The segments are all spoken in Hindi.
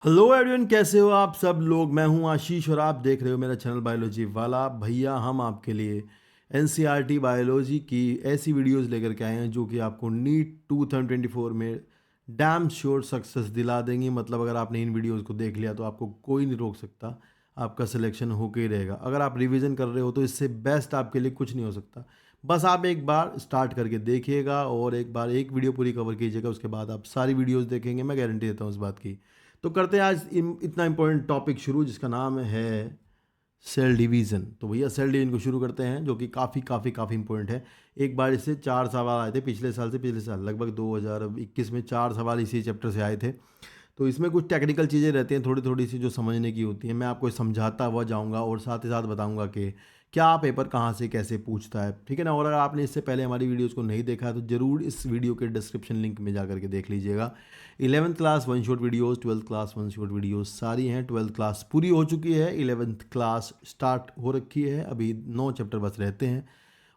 हेलो एवरीवन, कैसे हो आप सब लोग। मैं हूं आशीष और आप देख रहे हो मेरा चैनल बायोलॉजी वाला। भैया हम आपके लिए एनसीईआरटी बायोलॉजी की ऐसी वीडियोस लेकर के आए हैं जो कि आपको नीट 2024 में डैम श्योर सक्सेस दिला देंगी। मतलब अगर आपने इन वीडियोस को देख लिया तो आपको कोई नहीं रोक सकता, आपका सिलेक्शन होके ही रहेगा। अगर आप रिवीजन कर रहे हो तो इससे बेस्ट आपके लिए कुछ नहीं हो सकता। बस आप एक बार स्टार्ट करके देखिएगा और एक बार एक वीडियो पूरी कवर कीजिएगा, उसके बाद आप सारी वीडियोस देखेंगे, मैं गारंटी देता हूँ इस बात की। तो करते हैं आज इतना इंपॉर्टेंट टॉपिक शुरू, जिसका नाम है सेल डिवीज़न। तो भैया सेल डिवीजन को शुरू करते हैं, जो कि काफ़ी काफ़ी काफ़ी इंपॉर्टेंट है। एक बार इससे 4 सवाल आए थे पिछले साल से, पिछले साल लगभग 2021 में 4 सवाल इसी चैप्टर से आए थे। तो इसमें कुछ टेक्निकल चीज़ें रहती हैं थोड़ी थोड़ी सी जो समझने की होती हैं। मैं आपको समझाता हुआ जाऊंगा और साथ ही साथ बताऊंगा कि क्या पेपर कहाँ से कैसे पूछता है, ठीक है ना। और अगर आपने इससे पहले हमारी वीडियोस को नहीं देखा है तो ज़रूर इस वीडियो के डिस्क्रिप्शन लिंक में जा करके देख लीजिएगा। 11th class one shot videos, 12th class one shot videos सारी हैं। 12th क्लास पूरी हो चुकी है, 11th क्लास स्टार्ट हो रखी है, अभी 9 चैप्टर बस रहते हैं।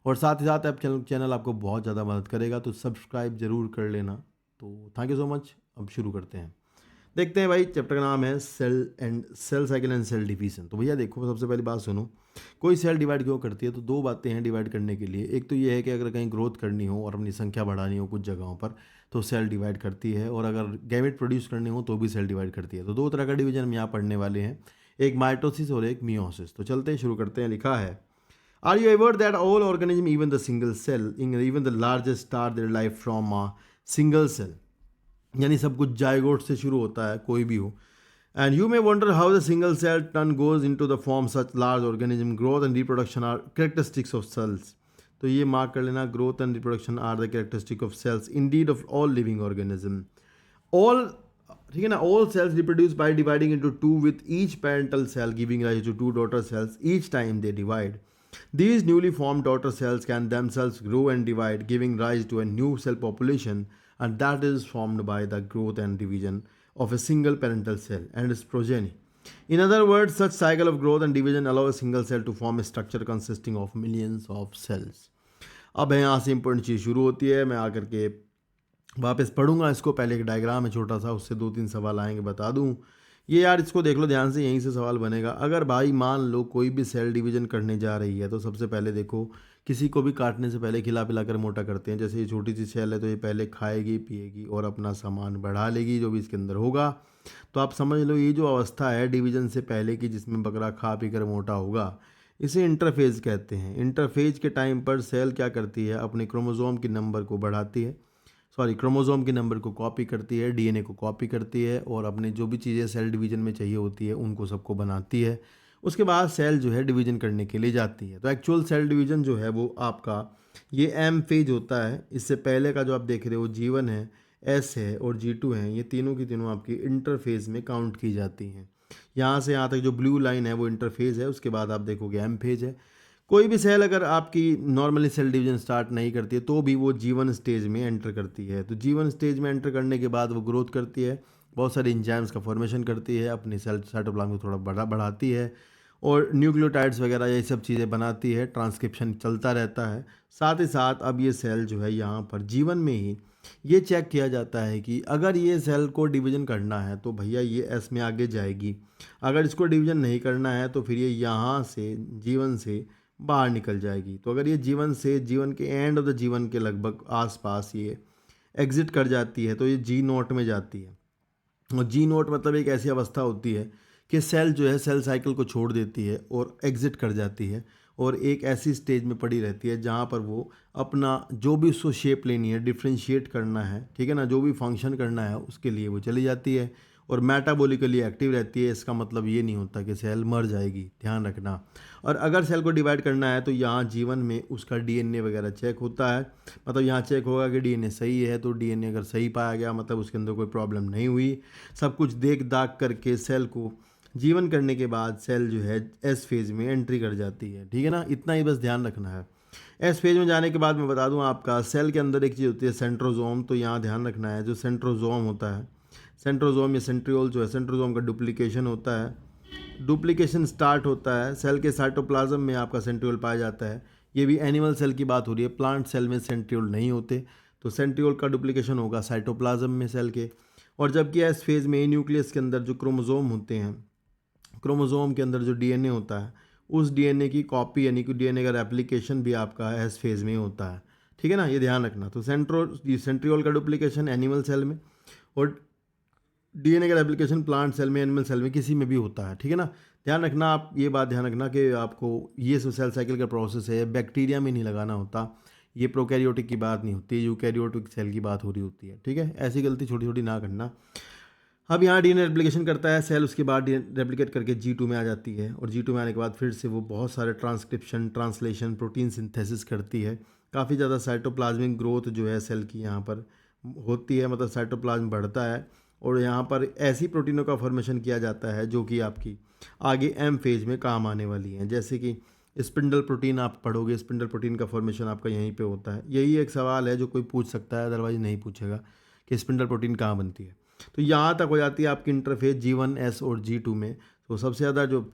और साथ ही साथ आप चैनल आपको बहुत ज़्यादा मदद करेगा, तो सब्सक्राइब ज़रूर कर लेना। तो थैंक यू सो मच। अब शुरू करते हैं, देखते हैं भाई। चैप्टर का नाम है cell cycle and cell division. तो भैया देखो, सबसे पहली बात सुनो, कोई सेल डिवाइड क्यों करती है। तो दो बातें हैं डिवाइड करने के लिए। एक तो ये है कि अगर कहीं ग्रोथ करनी हो और अपनी संख्या बढ़ानी हो कुछ जगहों पर तो सेल डिवाइड करती है, और अगर गैमेट प्रोड्यूस करने हो तो भी सेल डिवाइड करती है। तो दो तरह का डिवीजन हम यहाँ पढ़ने वाले हैं, एक माइटोसिस और एक मियोसिस। तो चलते हैं, शुरू करते हैं। लिखा है, are you ever that all organism even the single cell even the largest star their life from a single cell. यानी सब कुछ जायगोट से शुरू होता है, कोई भी हो। And you may wonder how the single cell turn goes into the form such large organism. Growth and reproduction are characteristics of cells. तो ये मार्क कर लेना, growth and reproduction are the characteristic of cells indeed of all living organism. All, ठीक है ना। All cells reproduce by dividing into two with each parental cell giving rise to two daughter cells each time they divide. These newly formed daughter cells can themselves grow and divide, giving rise to a new cell population, and that is formed by the growth and division of a single parental cell and its progeny. In other words, such cycle of growth and division allow a single cell to form a structure consisting of millions of cells. अब यहाँ से इंपॉर्टेंट चीज़ शुरू होती है। मैं आकर के वापस पढ़ूंगा इसको। पहले एक डायग्राम है छोटा सा, उससे 2-3 सवाल आएंगे, बता दूं। ये यार इसको देख लो ध्यान से, यहीं से सवाल बनेगा। अगर भाई मान लो कोई भी सेल डिवीजन करने जा रही है तो सबसे पहले देखो, किसी को भी काटने से पहले खिला पिला कर मोटा करते हैं। जैसे ये छोटी सी सेल है तो ये पहले खाएगी पिएगी और अपना सामान बढ़ा लेगी जो भी इसके अंदर होगा। तो आप समझ लो ये जो अवस्था है डिवीजन से पहले की, जिसमें बकरा खा पी कर मोटा होगा, इसे इंटरफेज कहते हैं। इंटरफेज के टाइम पर सेल क्या करती है, अपने क्रोमोसोम के नंबर को बढ़ाती है, क्रोमोसोम के नंबर को कॉपी करती है, डीएनए को कॉपी करती है, और अपने जो भी चीज़ें सेल डिवीजन में चाहिए होती है उनको सबको बनाती है। उसके बाद सेल जो है डिवीजन करने के लिए जाती है। तो एक्चुअल सेल डिवीजन जो है वो आपका ये एम फेज होता है। इससे पहले का जो आप देख रहे हो G1 है, S है और G2 है, ये तीनों की तीनों आपकी इंटरफेज में काउंट की जाती हैं। यहाँ से यहाँ तक जो ब्लू लाइन है वो इंटरफेज है, उसके बाद आप देखोगे एम फेज है। कोई भी सेल अगर आपकी नॉर्मली सेल डिवीजन स्टार्ट नहीं करती है तो भी वो G1 स्टेज में एंटर करती है। तो G1 स्टेज में एंटर करने के बाद वो ग्रोथ करती है, बहुत सारे इंजाइम्स का फॉर्मेशन करती है, अपनी सेल साइटोप्लाज्म को थोड़ा बढ़ाती है और न्यूक्लियोटाइड्स वगैरह ये सब चीज़ें बनाती है। ट्रांसक्रिप्शन चलता रहता है। साथ ही साथ अब ये सेल जो है यहाँ पर G1 में ही ये चेक किया जाता है कि अगर ये सेल को डिवीजन करना है तो भैया ये एस में आगे जाएगी। अगर इसको डिवीजन नहीं करना है तो फिर ये यहाँ से G1 से बाहर निकल जाएगी। तो अगर ये जीवन के एंड ऑफ द जीवन के लगभग आसपास ये एग्जिट कर जाती है तो ये G0 में जाती है। और G0 मतलब एक ऐसी अवस्था होती है कि सेल जो है सेल साइकिल को छोड़ देती है और एग्जिट कर जाती है, और एक ऐसी स्टेज में पड़ी रहती है जहाँ पर वो अपना जो भी उसको शेप लेनी है, डिफ्रेंशिएट करना है, ठीक है ना, जो भी फंक्शन करना है उसके लिए वो चली जाती है और मेटाबॉलिकली एक्टिव रहती है। इसका मतलब ये नहीं होता कि सेल मर जाएगी, ध्यान रखना। और अगर सेल को डिवाइड करना है तो यहाँ जीवन में उसका डीएनए वगैरह चेक होता है। मतलब यहाँ चेक होगा कि डीएनए सही है, तो डीएनए अगर सही पाया गया मतलब उसके अंदर कोई प्रॉब्लम नहीं हुई। सब कुछ देख दाख करके सेल को जीवन करने के बाद सेल जो है एस फेज में एंट्री कर जाती है, ठीक है ना। इतना ही बस ध्यान रखना है। एस फेज में जाने के बाद मैं बता दूं आपका, सेल के अंदर एक चीज़ होती है सेंट्रोजोम। तो यहाँ ध्यान रखना है, जो सेंट्रोजोम होता है, सेंट्रोजोम या सेंट्रियोल जो है, सेंट्रोजोम का डुप्लीकेशन होता है। डुप्लीकेशन स्टार्ट होता है सेल के साइटोप्लाज्म में, आपका सेंट्रियोल पाया जाता है। ये भी एनिमल सेल की बात हो रही है, प्लांट सेल में सेंट्रियोल नहीं होते। तो सेंट्रियोल का डुप्लीकेशन होगा साइटोप्लाज्म में सेल के। और जबकि एस फेज में न्यूक्लियस के अंदर जो क्रोमोसोम होते हैं, क्रोमोसोम के अंदर जो डीएनए होता है, उस डीएनए की कॉपी यानी कि डीएनए का रेप्लिकेशन भी आपका एस फेज में होता है। ठीक है ना, ये ध्यान रखना। तो सेंट्रियोल का डुप्लीकेशन एनिमल सेल में, और डीएनए का रेप्लिकेशन प्लांट सेल में, एनिमल सेल में, किसी में भी होता है। ठीक है ना, ध्यान रखना आप, ये बात ध्यान रखना कि आपको ये जो सेल साइकिल का प्रोसेस है बैक्टीरिया में नहीं लगाना होता, ये प्रोकैरियोटिक की बात नहीं होती, यूकैरियोटिक सेल की बात हो रही होती है। ठीक है, ऐसी गलती छोटी छोटी ना करना। अब यहाँ डीएनए रेप्लिकेशन करता है सेल, उसके बाद रेप्लिकेट करके G2 में आ जाती है, और G2 में आने के बाद फिर से वो बहुत सारे ट्रांसक्रिप्शन, ट्रांसलेशन, प्रोटीन सिंथेसिस करती है। काफ़ी ज़्यादा साइटोप्लाज्मिक ग्रोथ जो है सेल की यहाँ पर होती है, मतलब साइटोप्लाज्म बढ़ता है, और यहाँ पर ऐसी प्रोटीनों का फॉर्मेशन किया जाता है जो कि आपकी आगे एम फेज में काम आने वाली हैं। जैसे कि स्पिंडल प्रोटीन आप पढ़ोगे, स्पिंडल प्रोटीन का फॉर्मेशन आपका यहीं पे होता है। यही एक सवाल है जो कोई पूछ सकता है, अदरवाइज नहीं पूछेगा कि स्पिंडल प्रोटीन कहाँ बनती है। तो यहाँ तक हो जाती है आपकी इंटरफेस G1, S और G2 में। तो सबसे ज़्यादा जो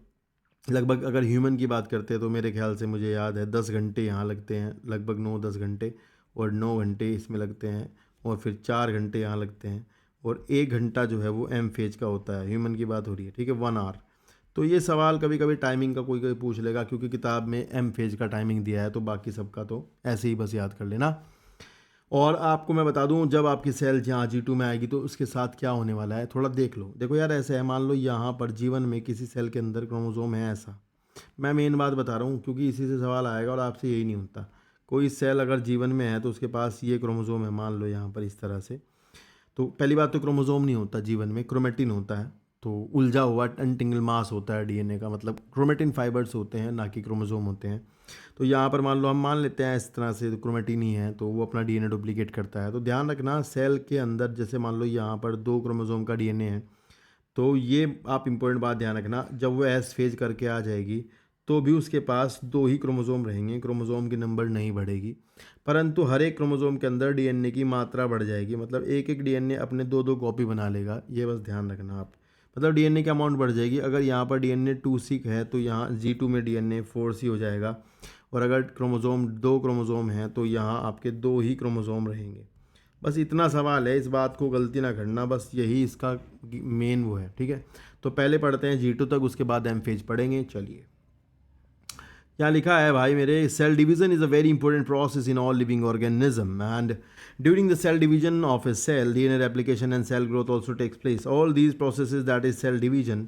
लगभग अगर ह्यूमन की बात करते हैं तो मेरे ख्याल से मुझे याद है 10 घंटे यहाँ लगते हैं, लगभग 9-10 घंटे, और 9 घंटे इसमें लगते हैं, और फिर 4 घंटे यहाँ लगते हैं, और 1 घंटा जो है वो एम फेज का होता है। ह्यूमन की बात हो रही है, ठीक है, 1 आवर। तो ये सवाल कभी कभी टाइमिंग का कोई कोई पूछ लेगा, क्योंकि किताब में एम फेज का टाइमिंग दिया है, तो बाकी सबका तो ऐसे ही बस याद कर लेना। और आपको मैं बता दूं, जब आपकी सेल यहाँ G2 में आएगी तो उसके साथ क्या होने वाला है, थोड़ा देख लो। देखो यार, ऐसे है, मान लो यहाँ पर जीवन में किसी सेल के अंदर क्रोमोसोम है, ऐसा मैं मेन बात बता रहा हूँ क्योंकि इसी से सवाल आएगा, और आपसे यही नहीं होता। कोई सेल अगर जीवन में है तो उसके पास ये क्रोमोसोम है, मान लो यहाँ पर इस तरह से। तो पहली बात तो क्रोमोसोम नहीं होता जीवन में, क्रोमेटिन होता है। तो उलझा हुआ अनटिंगल मास होता है डीएनए का, मतलब क्रोमेटिन फाइबर्स होते हैं, ना कि क्रोमोसोम होते हैं। तो यहाँ पर मान लो हम मान लेते हैं इस तरह से, तो क्रोमेटिन ही है, तो वो अपना डीएनए डुप्लीकेट करता है। तो ध्यान रखना, सेल के अंदर जैसे मान लो यहाँ पर 2 क्रोमोसोम का डीएनए है, तो ये आप इंपॉर्टेंट बात ध्यान रखना, जब वो एस फेज करके आ जाएगी तो भी उसके पास 2 ही क्रोमोसोम रहेंगे, क्रोमोसोम की नंबर नहीं बढ़ेगी, परंतु हर एक क्रोमोसोम के अंदर डीएनए की मात्रा बढ़ जाएगी। मतलब एक एक डीएनए अपने 2-2 कॉपी बना लेगा, ये बस ध्यान रखना आप। मतलब डीएनए की अमाउंट बढ़ जाएगी। अगर यहाँ पर डीएनए 2C है तो यहाँ G2 में डीएनए 4C हो जाएगा, और अगर क्रोमोसोम 2 क्रोमोसोम हैं तो यहाँ आपके 2 ही क्रोमोसोम रहेंगे। बस इतना सवाल है, इस बात को गलती ना करना, बस यही इसका मेन वो है। ठीक है, तो पहले पढ़ते हैं G2 तक, उसके बाद एम फेज पढ़ेंगे। चलिए, यहाँ लिखा है भाई मेरे, cell division is a very important process in all living organism, and during the cell division of a cell, DNA replication and cell growth also takes place. All these processes, that is cell division,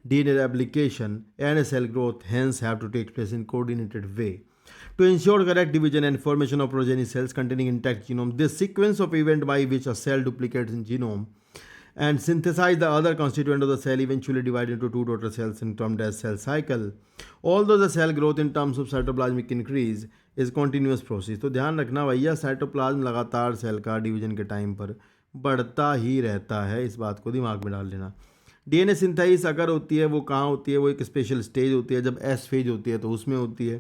DNA replication and cell growth, hence have to take place in coordinated way to ensure correct division and formation of progeny cells containing intact genome. This sequence of event by which a cell duplicates in genome and synthesize the other constituent of the cell, eventually divide into 2 daughter cells and termed as cell cycle. Although the cell growth in terms of cytoplasmic increase is continuous process. तो ध्यान रखना भैया, साइटोप्लाज्म लगातार सेल का डिवीजन के टाइम पर बढ़ता ही रहता है, इस बात को दिमाग में डाल लेना। डीएनए सिंथेसिस अगर होती है वो कहाँ होती है, वो एक स्पेशल स्टेज होती है, जब एस फेज होती है तो उसमें होती है।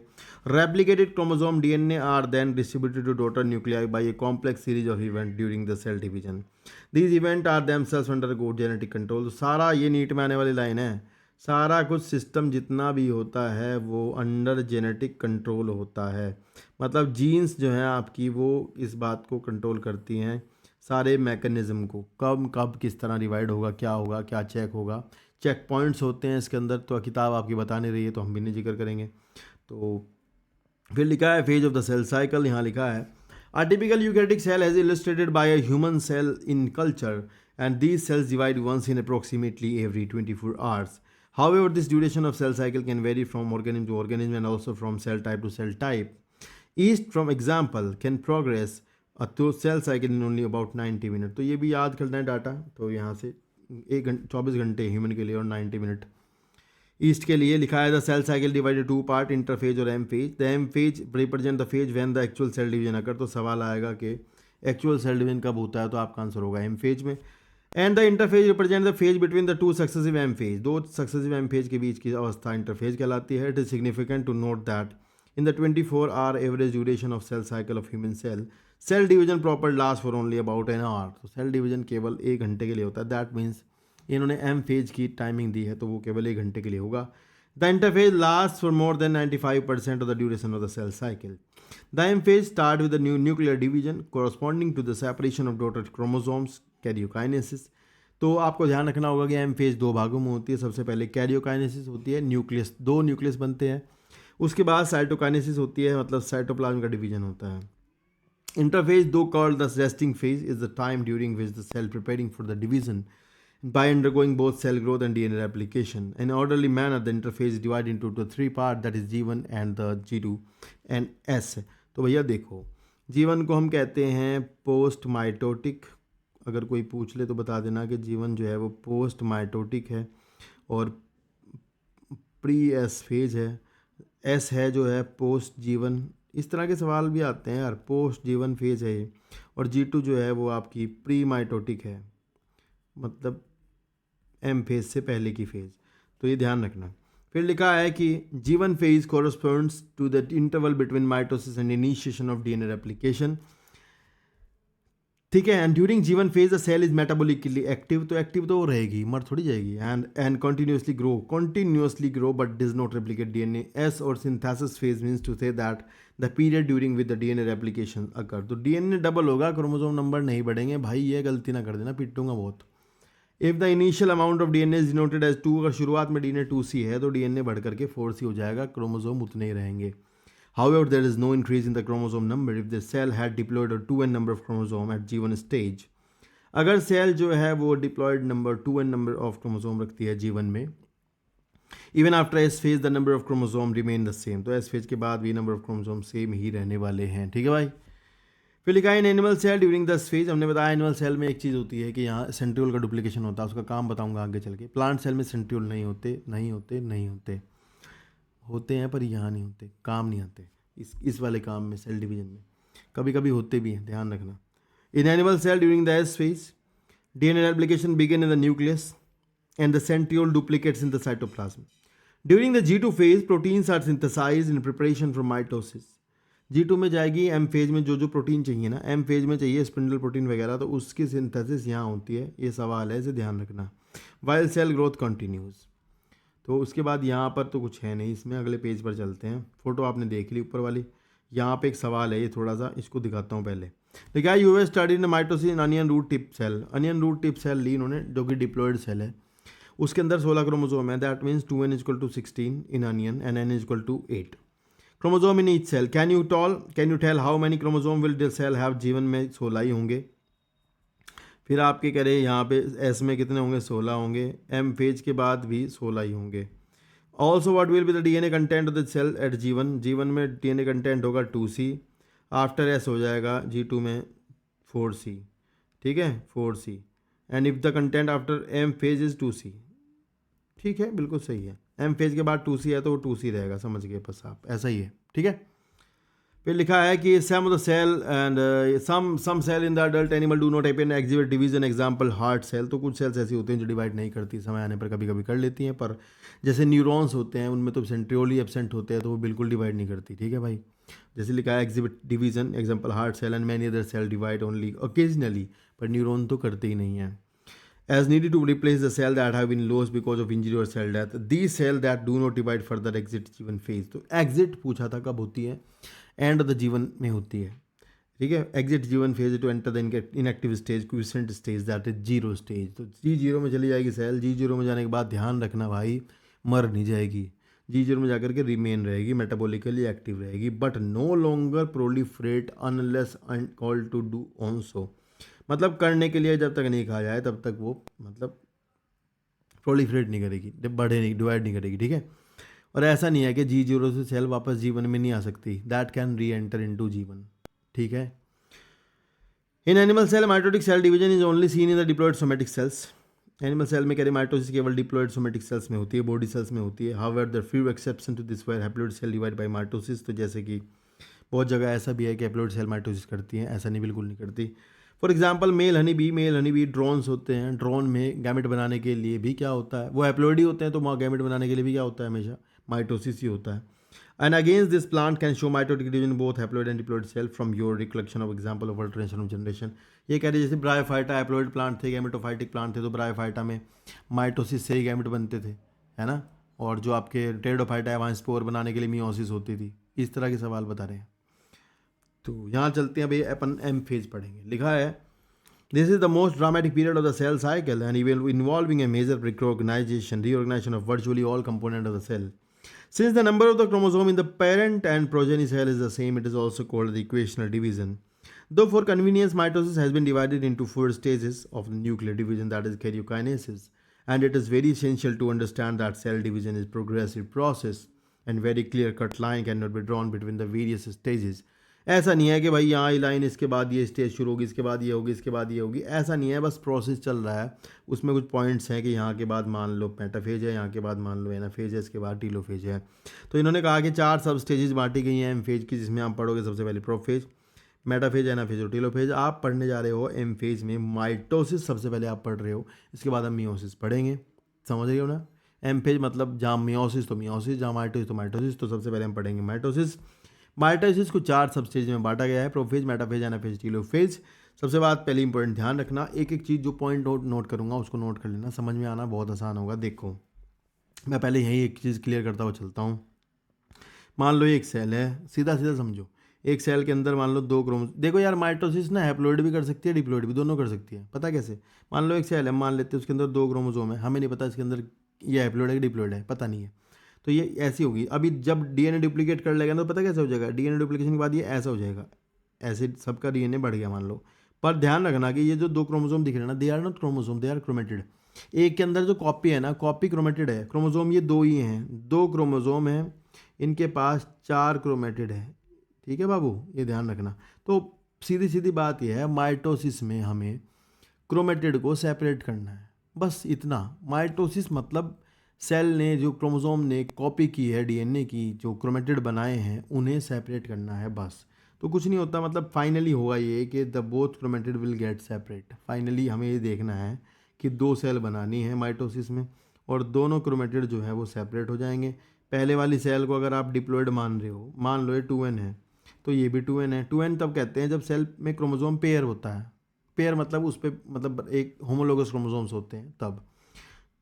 Replicated chromosome DNA are then distributed to daughter nuclei by a complex series of event during the cell division. These event are themselves undergo genetic control. तो सारा ये नीट में आने वाली लाइन है, सारा कुछ सिस्टम जितना भी होता है वो अंडर जेनेटिक कंट्रोल होता है। मतलब जीन्स जो हैं आपकी वो इस बात को कंट्रोल करती हैं, सारे मैकेनिज़्म को, कब कब किस तरह डिवाइड होगा, क्या चेक होगा, चेक पॉइंट्स होते हैं इसके अंदर। तो किताब आपकी बता नहीं रही है तो हम भी नहीं जिक्र करेंगे। तो फिर लिखा है phase of the cell cycle, यहाँ लिखा है a typical eukaryotic cell as illustrated by a human cell in culture, and these cells divide once in approximately every 24 hours. However, this duration of cell cycle can vary from organism to organism and also from cell type to cell type. Each, from example, can progress तो cell cycle in only about 90 minute. तो ये भी याद करना है डाटा। तो यहाँ से 24 घंटे ह्यूमन के लिए और 90 मिनट ईस्ट के लिए। लिखा है the cell cycle divided 2 part, interphase और M phase. The M phase represent the phase when the actual cell division occur. तो सवाल आएगा कि एक्चुअल सेल डिवीजन कब होता है, तो आपका आंसर होगा एम फेज में। And the interphase represent the phase between the 2 successive M phase. 2 successive M phase के बीच की अवस्था इंटरफेज कहलाती है। It is significant to note that in the 24 hour average duration of cell cycle of human cell division proper last for only about an hour. तो सेल डिवीजन केवल 1 घंटे के लिए होता है। दैट मीन्स इन्होंने एम फेज की टाइमिंग दी है तो वो केवल 1 घंटे के लिए होगा। The interphase last for more than 95% of the duration of the cell cycle. The M phase start with the nuclear division corresponding to the separation of daughter chromosomes, karyokinesis, तो आपको ध्यान रखना होगा कि एम फेज 2 भागों में होती है। सबसे पहले कैरियोकाइनेसिस होती है, न्यूक्लियस 2 न्यूक्लियस बनते हैं। उसके बाद साइटोकाइनेसिस होती है, मतलब साइटोप्लाज्म का डिवीजन होता है। Interphase, though called the resting phase, is the time during which the cell preparing for the division by undergoing both cell growth and DNA replication. In orderly manner, the interphase is divided into the three parts, that is G1 and the G2 and S. तो भैया देखो, G1 को हम कहते हैं पोस्ट माइटोटिक। अगर कोई पूछ ले तो बता देना कि G1 जो है वो पोस्ट माइटोटिक है और प्री एस फेज है। एस है जो है पोस्ट G1। इस तरह के सवाल भी आते हैं यार, पोस्ट G1 फेज है ये। और G2 जो है वो आपकी प्री माइटोटिक है, मतलब एम फेज से पहले की फेज। तो ये ध्यान रखना। फिर लिखा है कि G1 phase corresponds to the interval between mitosis and initiation of DNA replication. ठीक है। And during G1 phase the cell is metabolically active, तो एक्टिव तो वो रहेगी, मर थोड़ी जाएगी। And continuously grow but does not replicate DNA. S or synthesis phase means to say that the period during with the DNA replication occur. तो डीएनए डबल होगा, क्रोमोसोम नंबर नहीं बढ़ेंगे भाई, ये गलती ना कर देना, पिटूंगा बहुत। If the initial amount of DNA is denoted as 2, अगर शुरुआत में डीएनए 2C है तो डीएनए बढ़ करके 4C हो जाएगा, क्रोमोसोम उतने ही रहेंगे। However, there is no increase in the chromosome number if the cell had diploid or 2n number of chromosome at G1 stage. अगर सेल जो है वो diploid number 2n number of chromosome रखती है G1 में, even after S phase the number of chromosome remain the same, तो एस फेज के बाद भी नंबर ऑफ क्रोमोसोम सेम ही रहने वाले हैं। ठीक है भाई। फिर लिखा है in animal cell during the phase. हमने बताया एनिमल सेल में एक चीज़ होती है कि यहाँ सेंट्रियोल का डुप्लीकेशन होता है, उसका काम बताऊंगा आगे चल के। प्लांट सेल में सेंट्रियोल नहीं होते होते हैं, पर यहाँ नहीं होते, काम नहीं आते इस वाले काम में, सेल डिवीजन में। कभी कभी होते भी हैं, ध्यान रखना। In animal cell during the S phase DNA replication begin in the nucleus and the centriole duplicates in the cytoplasm. During the G2 phase proteins are synthesised in preparation for mitosis. G2 में जाएगी, एम फेज में जो प्रोटीन चाहिए ना, एम फेज में चाहिए स्पिंडल प्रोटीन वगैरह, तो उसकी सिंथेसिस यहाँ होती है। ये सवाल है, इसे ध्यान रखना। While cell growth continues. तो उसके बाद यहाँ पर तो कुछ है नहीं इसमें, अगले पेज पर चलते हैं। फोटो आपने देख ली ऊपर वाली। यहाँ पे एक सवाल है, ये थोड़ा सा इसको दिखाता हूँ पहले। देखिए, you have studied in mitosis in onion root tip cell. Onion root tip cell ली इन्होंने, जो कि डिप्लॉयड सेल है। उसके अंदर 16 क्रोमोसोम है। That means 2n = 16 in onion and n = 8 chromosome in each cell. Can you tell how many chromosome will the cell have? G1 में 16 ही होंगे। फिर आपके कह रहे यहाँ पे एस में कितने होंगे? 16 होंगे। एम फेज के बाद भी 16 ही होंगे। Also what will be the DNA content of the cell at G1 में डीएनए कंटेंट होगा 2C। आफ्टर एस हो जाएगा G2 में 4C। ठीक है, 4C। And if the content after M phase is 2C। ठीक है, बिल्कुल सही है। एम फेज के बाद 2C है तो वो 2C रहेगा, समझ गए बस आप, ऐसा ही है। ठीक है। फिर लिखा है कि some of the cell and some cell in the adult animal do not happen exhibit division, example heart cell. तो कुछ सेल्स ऐसी होती हैं जो डिवाइड नहीं करती, समय आने पर कभी कभी कर लेती हैं, पर जैसे न्यूरॉन्स होते हैं उनमें तो सेंट्रियोल ही एब्सेंट होते हैं, तो वो बिल्कुल डिवाइड नहीं करती। ठीक है भाई। जैसे लिखा है exhibit division, example heart cell and many other cell divide only occasionally, पर न्यूरॉन तो करते ही नहीं है। As needed to replace the cell that have been lost because of injury or cell death, these cells that do not divide further exit G1 phase। तो exit पूछा था कब होती है? एंड ऑफ द G1 में होती है। ठीक है। Exit G1 phase two enter the inactive stage, quiescent stage, that is 0 stage. तो G0 में चली जाएगी सेल। G0 में जाने के बाद ध्यान रखना भाई, मर नहीं जाएगी। G0 में जाकर के रिमेन रहेगी, मेटाबॉलिकली एक्टिव रहेगी, but no longer proliferate unless called to do on so. मतलब करने के लिए जब तक नहीं कहा जाए तब तक वो मतलब प्रोलिफरेट नहीं करेगी, बढ़े नहीं, डिवाइड नहीं करेगी। ठीक है। और ऐसा नहीं है कि G0 से सेल वापस G1 में नहीं आ सकती, that can re enter into G1। ठीक है। In animal cell mitotic cell division is only seen in the diploid somatic cells. Animal cell में कह रहे माइटोसिस केवल डिप्लॉयड सोमेटिक सेल्स में होती है, बॉडी सेल्स में होती है। However there few exception to this where haploid cell divide by mitosis. तो जैसे कि बहुत जगह ऐसा भी है कि हैप्लोइड सेल माइटोसिस करती हैं, ऐसा नहीं, बिल्कुल नहीं करती। For example male honey bee drones होते हैं। ड्रोन में गैमेट बनाने के लिए भी क्या होता है? वो हैप्लोइड ही होते हैं, तो गैमेट बनाने के लिए भी क्या होता है? हमेशा माइटोसिस ही होता है। And against this plant can show mitotic division both haploid and diploid cell from your recollection of example of alternation of generation. ये कह रहे जैसे ब्रायोफाइटा हैप्लोइड प्लांट थे, गैमेटोफाइटिक प्लांट थे, तो ब्रायोफाइटा में माइटोसिस से ही गैमेट बनते थे, है ना। और जो आपके टेरिडोफाइटा है वहाँ स्पोर बनाने के लिए मियोसिस होती थी। इस तरह के सवाल बता रहे हैं। तो यहाँ चलते हैं भाई, अपन एम फेज पढ़ेंगे। लिखा है This is the most dramatic period of the cell cycle and even involving a major reorganization of virtually all components of the cell. Since the number of the chromosome in the parent and progeny cell is the same, it is also called the equational division. Though for convenience, mitosis has been divided into 4 stages of nuclear division, that is karyokinesis. And it is very essential to understand that cell division is a progressive process and very clear cut line cannot be drawn between the various stages. ऐसा नहीं है कि भाई यहाँ लाइन इसके बाद ये स्टेज शुरू होगी, इसके बाद ये होगी, इसके बाद ये होगी, ऐसा नहीं है, बस प्रोसेस चल रहा है. उसमें कुछ पॉइंट्स हैं कि यहाँ के बाद मान लो मेटाफेज है, यहाँ के बाद मान लो एनाफेज है, इसके बाद टीलोफेज है. तो इन्होंने कहा कि 4 सब स्टेजेस बांटी गई हैं एमफेज की, जिसमें आप पढ़ोगे सबसे पहले प्रोफेज, मेटाफेज, एनाफेज और टीलोफेज. आप पढ़ने जा रहे हो एमफेज में माइटोसिस सबसे पहले आप पढ़ रहे हो, इसके बाद हम मियोसिस पढ़ेंगे. समझ रहे हो ना? एमफेज मतलब जहाँ मियोसिस तो मियोसिस, जहाँ माइटोसिस तो माइटोसिस. तो सबसे पहले हम पढ़ेंगे माइटोसिस. माइटोसिस को 4 सब स्टेज में बांटा गया है, प्रोफेज, मेटाफेज, एनाफेज, टीलोफेज. सबसे बात पहली इंपॉर्टेंट ध्यान रखना, एक एक चीज़ जो पॉइंट नोट करूँगा उसको नोट कर लेना, समझ में आना बहुत आसान होगा. देखो मैं पहले यही एक चीज़ क्लियर करता हुआ चलता हूँ. मान लो एक सेल है, सीधा सीधा समझो, एक सेल के अंदर मान लो 2 क्रोमोसोम. देखो यार माइटोसिस ना हैप्लोइड भी कर सकती है, डिप्लोइड भी, दोनों कर सकती है. पता कैसे? मान लो एक सेल है, मान लेते हैं उसके अंदर 2 क्रोमोसोम है, हमें नहीं पता इसके अंदर ये हैप्लोइड है कि डिप्लोइड है, पता नहीं है. तो ये ऐसी होगी. अभी जब डीएनए डुप्लीकेट कर लेगा तो पता कैसे हो जाएगा? डीएनए डुप्लीकेशन के बाद ये ऐसा हो जाएगा, ऐसे सबका डीएनए बढ़ गया मान लो. पर ध्यान रखना कि ये जो 2 क्रोमोसोम दिख रहे हैं ना, they are not chromosome, they are chromatid. एक के अंदर जो कॉपी है ना, कॉपी क्रोमेटिड है. क्रोमोसोम ये 2 ही हैं, 2 क्रोमोसोम हैं, इनके पास 4 क्रोमेटिड है. ठीक है बाबू, ये ध्यान रखना. तो सीधी सीधी बात यह है, माइटोसिस में हमें क्रोमेटिड को सेपरेट करना है, बस इतना. माइटोसिस मतलब सेल ने, जो क्रोमोसोम ने कॉपी की है डीएनए की, जो क्रोमेटिड बनाए हैं, उन्हें सेपरेट करना है बस. तो कुछ नहीं होता, मतलब फाइनली होगा ये कि the both chromatid will get separate. Finally हमें ये देखना है कि 2 सेल बनानी है माइटोसिस में और दोनों क्रोमेटिड जो है वो सेपरेट हो जाएंगे. पहले वाली सेल को अगर आप डिप्लॉइड मान रहे हो, मान लो ये 2n है, तो ये भी 2n है. 2n तब कहते हैं जब सेल में क्रोमोसोम पेयर होता है. पेयर मतलब उस पर मतलब एक होमोलोगस क्रोमोसोम्स होते हैं तब.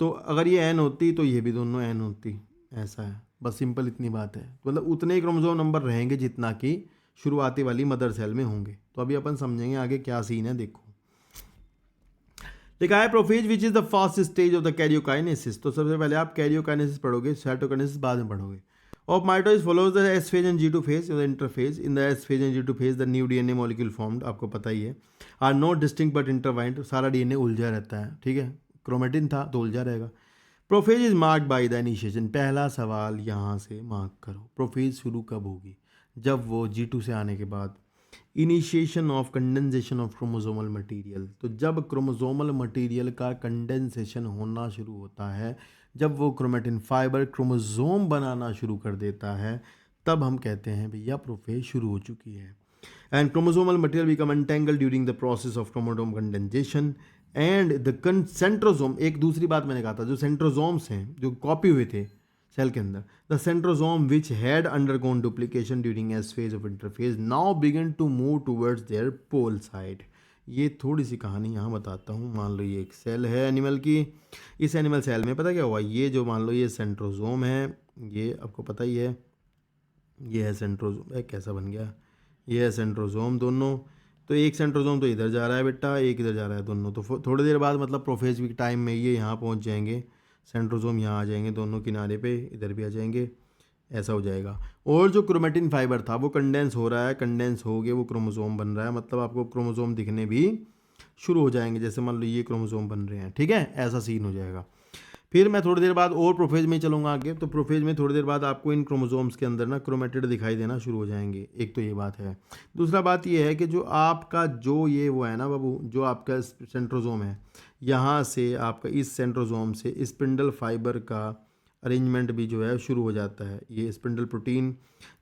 तो अगर ये n होती तो ये भी दोनों n होती. ऐसा है, बस सिंपल इतनी बात है. मतलब उतने ही क्रोमोसोम नंबर रहेंगे जितना कि शुरुआती वाली मदर सेल में होंगे. तो अभी अपन समझेंगे आगे क्या सीन है. देखो लिखा है prophase which is the first stage of the karyokinesis. तो सबसे पहले आप कैरियोकाइनेसिस पढ़ोगे, साइटोकाइनेसिस बाद में पढ़ोगे. Of mitosis follows the S phase and G2 phase, the interphase. In the S phase and G2 phase the new DNA molecule formed, आपको पता ही है, are not distinct but intertwined. सारा डीएनए उलझा रहता है. ठीक है, क्रोमेटिन था तो उलझा रहेगा. Prophase is marked by the initiation. पहला सवाल यहाँ से मार्क करो, प्रोफेज शुरू कब होगी? जब वो G2 से आने के बाद initiation of condensation of chromosomal material. तो जब क्रोमोसोमल मटेरियल का कंडेंसेशन होना शुरू होता है, जब वो क्रोमेटिन फाइबर क्रोमोसोम बनाना शुरू कर देता है, तब हम कहते हैं भैया प्रोफेज शुरू हो चुकी है. And chromosomal material become entangle during the process of chromosome condensation and the centrosome. एक दूसरी बात मैंने कहा था, जो सेंट्रोसोम्स हैं जो कॉपी हुए थे सेल के अंदर, the centrosome which had undergone duplication during S phase of interphase now begin to move towards their pole side. ये थोड़ी सी कहानी यहाँ बताता हूँ. मान लो ये एक सेल है एनिमल की. इस एनिमल सेल में पता क्या हुआ, ये जो मान लो ये सेंट्रोसोम है, ये आपको पता ही है, ये है सेंट्रोसोम. कैसा बन गया, ये है सेंट्रोसोम दोनों. तो एक सेंट्रोसोम तो इधर जा रहा है बेटा, एक इधर जा रहा है, दोनों. तो थोड़ी देर बाद मतलब प्रोफेज के टाइम में ये यहाँ पहुँच जाएंगे, सेंट्रोसोम यहाँ आ जाएंगे, दोनों किनारे पे इधर भी आ जाएंगे. ऐसा हो जाएगा. और जो क्रोमेटिन फाइबर था वो कंडेंस हो रहा है, कंडेंस हो गया वो क्रोमोसोम बन रहा है. मतलब आपको क्रोमोसोम दिखने भी शुरू हो जाएंगे, जैसे मान लो ये क्रोमोसोम बन रहे हैं. ठीक है, ऐसा सीन हो जाएगा. फिर मैं थोड़ी देर बाद और प्रोफेज में चलूँगा आगे. तो प्रोफेज में थोड़ी देर बाद आपको इन क्रोमोसोम्स के अंदर ना क्रोमेटिड दिखाई देना शुरू हो जाएंगे. एक तो ये बात है. दूसरा बात ये है कि जो आपका जो ये वो है ना बाबू, जो आपका सेंट्रोसोम है, यहाँ से आपका इस सेंट्रोसोम से स्पिंडल फाइबर का अरेंजमेंट भी जो है शुरू हो जाता है. ये स्पिंडल प्रोटीन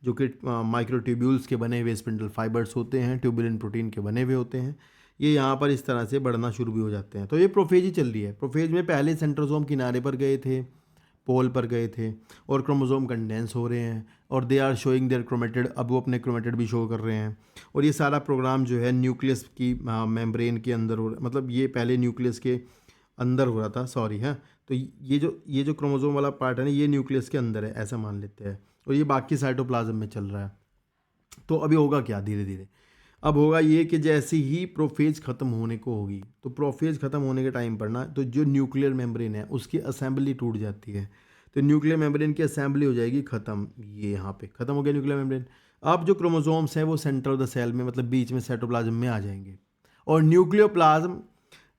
जो कि माइक्रोट्यूब्यूल्स के बने हुए स्पिंडल फाइबर्स होते हैं, ट्यूबुलिन प्रोटीन के बने हुए होते हैं, ये यहाँ पर इस तरह से बढ़ना शुरू भी हो जाते हैं. तो ये प्रोफेज ही चल रही है. प्रोफेज में पहले सेंट्रोसोम किनारे पर गए थे, पोल पर गए थे, और क्रोमोसोम कंडेंस हो रहे हैं और they are showing their chromatid. अब वो अपने क्रोमेटिड भी शो कर रहे हैं. और ये सारा प्रोग्राम जो है न्यूक्लियस की मेम्ब्रेन के अंदर हो, मतलब ये पहले न्यूक्लियस के अंदर हो रहा था, सॉरी. हाँ, तो ये जो क्रोमोसोम वाला पार्ट है ना, ये न्यूक्लियस के अंदर है, ऐसा मान लेते हैं. और ये बाकी साइटोप्लाज्म में चल रहा है. तो अभी होगा क्या, धीरे धीरे अब होगा ये कि जैसे ही प्रोफेज ख़त्म होने को होगी, तो प्रोफेज ख़त्म होने के टाइम पर ना तो जो न्यूक्लियर मेम्ब्रेन है उसकी असेंबली टूट जाती है, तो न्यूक्लियर मेम्ब्रेन की असेंबली हो जाएगी ख़त्म। ये यहाँ पे ख़त्म हो गया न्यूक्लियर मेम्ब्रेन। अब जो क्रोमोसोम्स हैं वो सेंटर ऑफ द सेल में, मतलब बीच में साइटोप्लाज्म में आ जाएंगे, और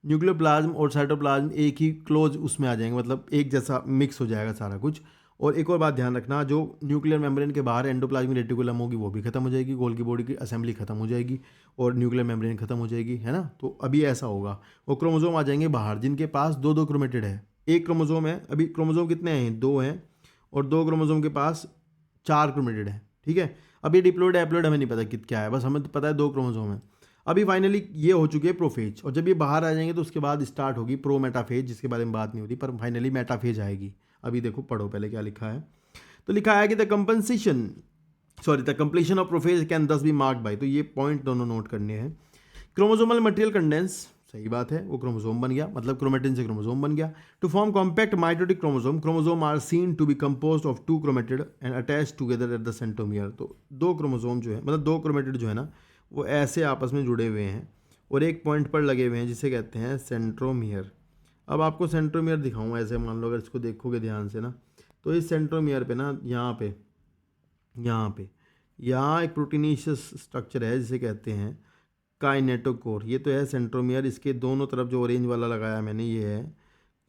न्यूक्लियोप्लाज्म और साइटोप्लाज्म एक ही क्लोज उसमें आ जाएंगे, मतलब एक जैसा मिक्स हो जाएगा सारा कुछ। और एक और बात ध्यान रखना, जो न्यूक्लियर मेम्ब्रेन के बाहर एंडोप्लाज्मिक रेटिकुलम होगी वो भी खत्म हो जाएगी, गोल्गी बॉडी की असेंबली खत्म हो जाएगी और न्यूक्लियर मेम्ब्रेन खत्म हो जाएगी, है ना। तो अभी ऐसा होगा, वो क्रोमोसोम आ जाएंगे बाहर जिनके पास दो दो क्रोमेटिड है। एक क्रोमोसोम है, अभी क्रोमोसोम कितने हैं, 2 हैं, और 2 क्रोमोसोम के पास 4 क्रोमेटिड है, ठीक है। अभी डिप्लोइड एप्लोइड हमें नहीं पता क्या है, बस हमें तो पता है 2 क्रोमोसोम है। अभी फाइनली ये हो चुके हैं प्रोफेज, और जब ये बाहर आ जाएंगे तो उसके बाद स्टार्ट होगी प्रोमेटाफेज, जिसके बारे में बात नहीं होती, पर फाइनली मेटाफेज आएगी। अभी देखो, पढ़ो पहले क्या लिखा है। तो लिखा है कि the completion of prophase can दस बी मार्क्ड बाय, तो ये पॉइंट दोनों नोट करने हैं। क्रोमोसोमल मटेरियल कंडेंस, सही बात है, वो क्रोमोसोम बन गया, मतलब क्रोमेटिन से क्रोमोसोम बन गया। To form compact mitotic chromosome are seen to be composed of 2 chromatid and attach together at the centromere. तो 2 क्रोमोसोम जो है, मतलब 2 क्रोमेटिड जो है ना, वो ऐसे आपस में जुड़े हुए हैं और एक पॉइंट पर लगे हुए हैं, जिसे कहते हैं सेंट्रोमियर। अब आपको सेंट्रोमियर दिखाऊंगा, ऐसे मान लो अगर इसको देखोगे ध्यान से ना, तो इस सेंट्रोमियर पे ना, यहाँ एक प्रोटीनीशियस स्ट्रक्चर है जिसे कहते हैं काइनेटोकोर। ये तो है सेंट्रोमियर, इसके दोनों तरफ जो ऑरेंज वाला लगाया मैंने, ये है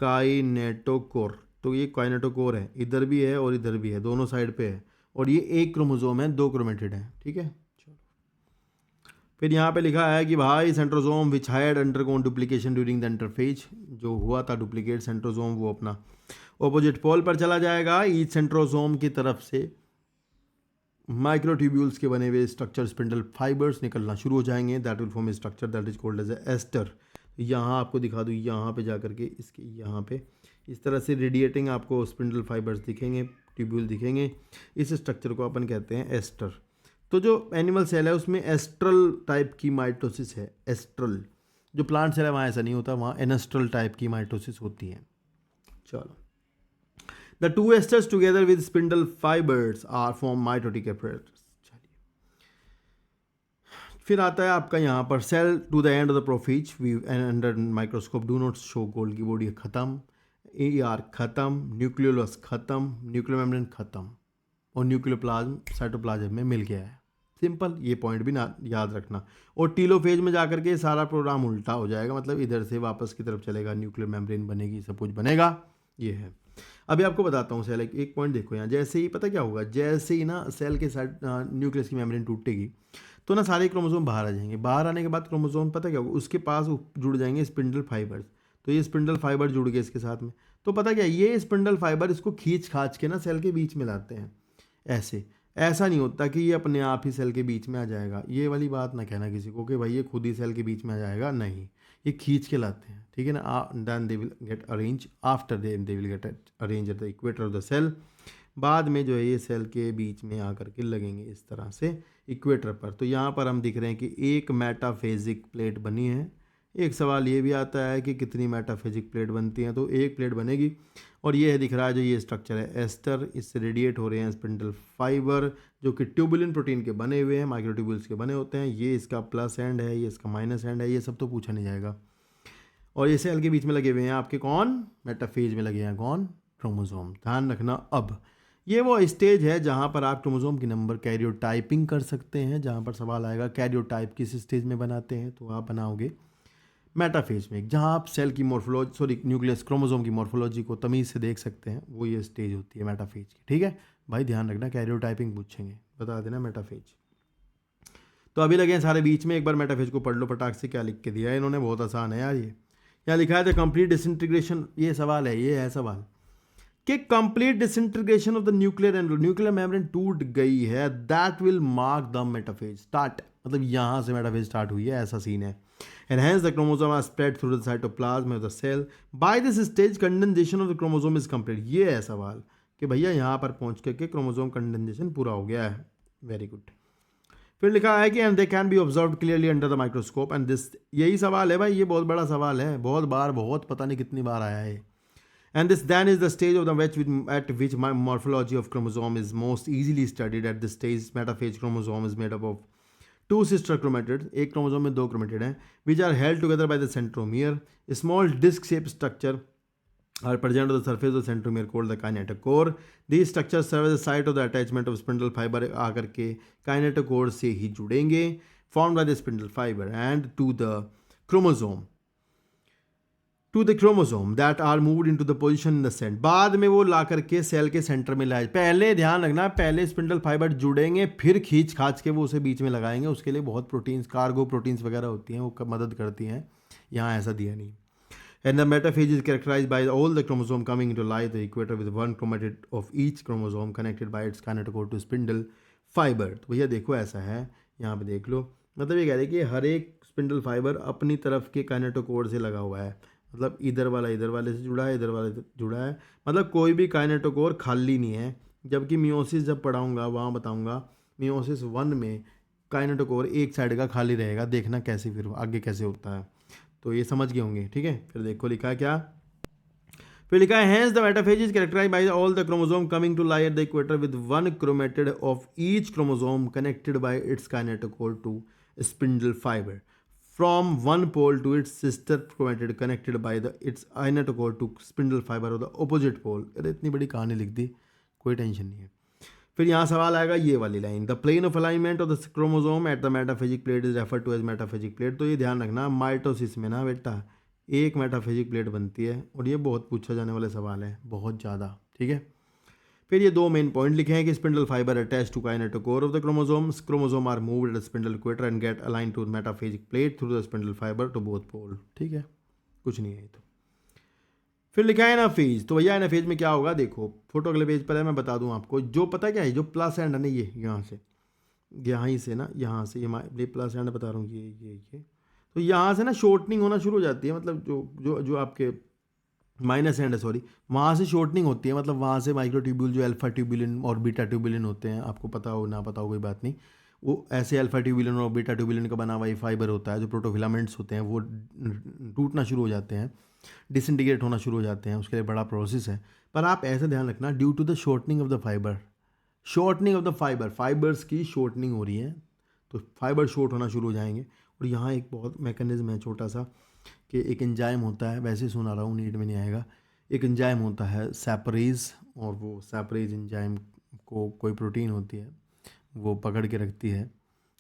काइनेटोकोर। तो ये काइनेटोकोर है, इधर भी है और इधर भी है, दोनों साइड पे है, और ये एक क्रोमोसोम है, 2 क्रोमेटिड है, ठीक है। फिर यहाँ पे लिखा है कि भाई centrosome which had undergone duplication during the interphase, जो हुआ था डुप्लीकेट सेंट्रोसोम, वो अपना ऑपोजिट पोल पर चला जाएगा। ईच सेंट्रोसोम की तरफ से माइक्रोट्यूब्यूल्स के बने हुए स्ट्रक्चर स्पिंडल फाइबर्स निकलना शुरू हो जाएंगे, that will form a structure that is called as aster. यहाँ आपको दिखा दूँ, यहाँ पे जा करके इसके यहाँ पे इस तरह से रेडिएटिंग आपको स्पिंडल फाइबर्स दिखेंगे, ट्यूब्यूल दिखेंगे। इस स्ट्रक्चर को अपन कहते हैं एस्टर। तो जो एनिमल सेल है उसमें एस्ट्रल टाइप की माइटोसिस है, एस्ट्रल। जो प्लांट सेल है वहाँ ऐसा नहीं होता, वहाँ एनेस्ट्रल टाइप की माइटोसिस होती है। चलो, the 2 asters together with spindle fibres are form mitotic apparatus। चलिए, फिर आता है आपका यहाँ पर cell to the end of the prophase we under microscope do not show Golgi body खत्म, AR खत्म, न्यूक्लियोलस खत्म, न्यूक्लियर मेम्ब्रेन खत्म, और न्यूक्लियोप्लाज्म साइटोप्लाज्म में मिल गया है। सिंपल, ये पॉइंट भी ना याद रखना। और टीलोफेज में जाकर के सारा प्रोग्राम उल्टा हो जाएगा, मतलब इधर से वापस की तरफ चलेगा, न्यूक्लियर मेम्ब्रेन बनेगी, सब कुछ बनेगा। ये है। अभी आपको बताता हूँ सेल, एक पॉइंट देखो यहाँ, जैसे ही पता क्या होगा, जैसे ही ना सेल के साइड न्यूक्लियस की मेम्ब्रेन टूटेगी तो ना सारे क्रोमोसोम बाहर आ जाएंगे। बाहर आने के बाद क्रोमोसोम पता क्या होगा, उसके पास जुड़ जाएंगे स्पिंडल फाइबर्स। तो ये स्पिंडल फाइबर जुड़ गए इसके साथ में, तो पता क्या, ये स्पिंडल फाइबर इसको खींच खाच के ना सेल के बीच में लाते हैं। ऐसा नहीं होता कि ये अपने आप ही सेल के बीच में आ जाएगा, ये वाली बात ना कहना किसी को कि भाई ये खुद ही सेल के बीच में आ जाएगा, नहीं, ये खींच के लाते हैं, ठीक है ना। Then they will get arrange, after then they will get arrange at the equator of the cell. बाद में जो है ये सेल के बीच में आकर के लगेंगे इस तरह से इक्वेटर पर। तो यहाँ पर हम दिख रहे हैं कि एक मेटाफेजिक प्लेट बनी है। एक सवाल ये भी आता है कि कितनी मेटाफेजिक प्लेट बनती हैं, तो एक प्लेट बनेगी। और ये है दिख रहा है जो ये स्ट्रक्चर है एस्टर, इससे रेडिएट हो रहे हैं स्पिंडल फाइबर जो कि ट्यूबुलिन प्रोटीन के बने हुए हैं, माइक्रोट्यूब्यूल्स के बने होते हैं। ये इसका प्लस एंड है, ये इसका माइनस एंड है, ये सब तो पूछा नहीं जाएगा। और ये सेल के बीच में लगे हुए हैं आपके कौन, मेटाफेज में लगे हैं कौन, क्रोमोसोम। ध्यान रखना, अब ये वो स्टेज है जहाँ पर आप क्रोमोसोम की नंबर कैरियोटाइपिंग कर सकते हैं। जहाँ पर सवाल आएगा कैरियोटाइप किस स्टेज में बनाते हैं, तो आप बनाओगे मेटाफेज में, जहाँ आप सेल की मॉर्फोलॉजी न्यूक्लियस क्रोमोसोम की मॉर्फोलॉजी को तमीज़ से देख सकते हैं, वो ये स्टेज होती है मेटाफेज की, ठीक है भाई। ध्यान रखना, कैरियोटाइपिंग पूछेंगे, बता देना मेटाफेज। तो अभी लगे हैं सारे बीच में, एक बार मेटाफेज को पढ़ लो फटाक से, क्या लिख के दिया है इन्होंने, बहुत आसान है यार। ये यहाँ लिखा है द कंप्लीट डिसइंटीग्रेशन, ये सवाल है, ये है सवाल कि complete disintegration of the nuclear and nuclear membrane टूट गई है, that will mark the metaphase start, मतलब यहाँ से मेटाफेज स्टार्ट हुई है, ऐसा सीन है। And hence the chromosome are spread through the cytoplasm of the cell. By this stage condensation of the chromosome is complete. ये है सवाल कि भैया यहाँ पर पहुँच करके क्रोमोसोम कंडेंसेशन पूरा हो गया है। Very good. फिर लिखा है कि and they can be observed clearly under the microscope and this, यही सवाल है भाई, ये बहुत बड़ा सवाल है, बहुत बार, बहुत पता नहीं कितनी बार आया है। And this then is the stage of the at which my morphology of chromosome is most easily studied. At this stage, metaphase chromosome is made up of two sister chromatid, एक क्रोमोसोम में 2 क्रोमेटिड हैं, which are held together by the centromere, small disc shape structure are present on the surface of the centromere called the kinetochore. These structures serve as the site of the attachment of spindle fiber आकर के kinetochore से ही जुड़ेंगे, formed by the spindle fiber and to the chromosome that are moved into the position in the cell. बाद में वो ला करके सेल के सेंटर में लाए। पहले ध्यान रखना, पहले स्पिंडल फाइबर जुड़ेंगे, फिर खींच खाच के वो उसे बीच में लगाएंगे। उसके लिए बहुत प्रोटीन्स, कार्गो प्रोटीन्स वगैरह होती हैं, वो मदद करती हैं। यहाँ ऐसा दिया नहीं। And the metaphase is characterized by all the chromosome coming into life, the equator with one chromatid of each chromosome connected by its kinetochore to spindle fiber. तो भैया देखो ऐसा है, यहाँ पे देख लो, मतलब ये कह रहे हैं कि हर एक स्पिंडल फाइबर अपनी तरफ के काइनेटोकोर से लगा हुआ है, मतलब इधर वाला इधर वाले से जुड़ा है, इधर वाले से जुड़ा है, मतलब कोई भी काइनेटोकोर खाली नहीं है। जबकि मियोसिस जब पढ़ाऊँगा वहाँ बताऊँगा, मियोसिस 1 में काइनेटोकोर एक साइड का खाली रहेगा, देखना कैसे फिर आगे कैसे होता है। तो ये समझ गए होंगे, ठीक है। फिर देखो लिखा है क्या, फिर लिखा है hence the metaphase is characterised by all the chromosome coming to lie at the equator with one chromatid of each chromosome connected by its kinetochore to spindle fibre from one pole to its sister chromatid connected by the its kinetochore to spindle fibre of the opposite pole. अरे इतनी बड़ी कहानी लिख दी, कोई टेंशन नहीं है। फिर यहाँ सवाल आएगा ये वाली line, the plane of alignment of the chromosome at the metaphasic plate is refer to as metaphasic plate. तो ये ध्यान रखना, माइटोसिस में ना बेटा एक मेटाफेजिक प्लेट बनती है, और ये बहुत पूछा जाने वाले सवाल है, बहुत ज़्यादा, ठीक है। फिर ये 2 मेन पॉइंट लिखे हैं कि spindle fibre attach to kinetochore of the chromosomes, chromosome are moved at spindle equator and get align to metaphasic plate through the spindle fibre to both pole, ठीक है, कुछ नहीं है ये तो। फिर लिखा है एनाफेज, तो भैया एनाफेज में क्या होगा, देखो फोटो अगले पेज पर है, मैं बता दूं आपको। जो पता क्या है, जो प्लस एंड है ना, ये यहाँ से, यहाँ ही से ना, यहाँ से ये प्लस एंड बता रहा हूँ, ये तो यहाँ से ना शॉर्टनिंग होना शुरू हो जाती है, मतलब जो आपके माइनस एंड है, सॉरी, वहाँ से शॉर्टनिंग होती है, मतलब वहाँ से माइक्रोट्यूब्यूल जो अल्फा ट्यूबुलिन और बीटा ट्यूबुलिन होते हैं, आपको पता हो ना पता हो कोई बात नहीं, वो ऐसे अल्फा ट्यूबुलिन और बीटा ट्यूबुलिन का बना हुआ ये फाइबर होता है, जो प्रोटोफिलामेंट्स होते हैं वो टूटना शुरू हो जाते हैं, डिसइंटीग्रेट होना शुरू हो जाते हैं, उसके लिए बड़ा प्रोसेस है। पर आप ऐसे ध्यान रखना, due to the shortening of the fibre, shortening of the fibre, fibres की शॉर्टनिंग हो रही है, तो फाइबर शॉर्ट होना शुरू हो जाएंगे। और यहाँ एक बहुत मैकेनिज्म है छोटा सा, कि एक एंजाइम होता है, वैसे सुना रहा हूँ, नीट में नहीं आएगा, एक एंजाइम होता है सैपरेज, और वो सैपरेज एंजाइम को कोई प्रोटीन होती है वो पकड़ के रखती है,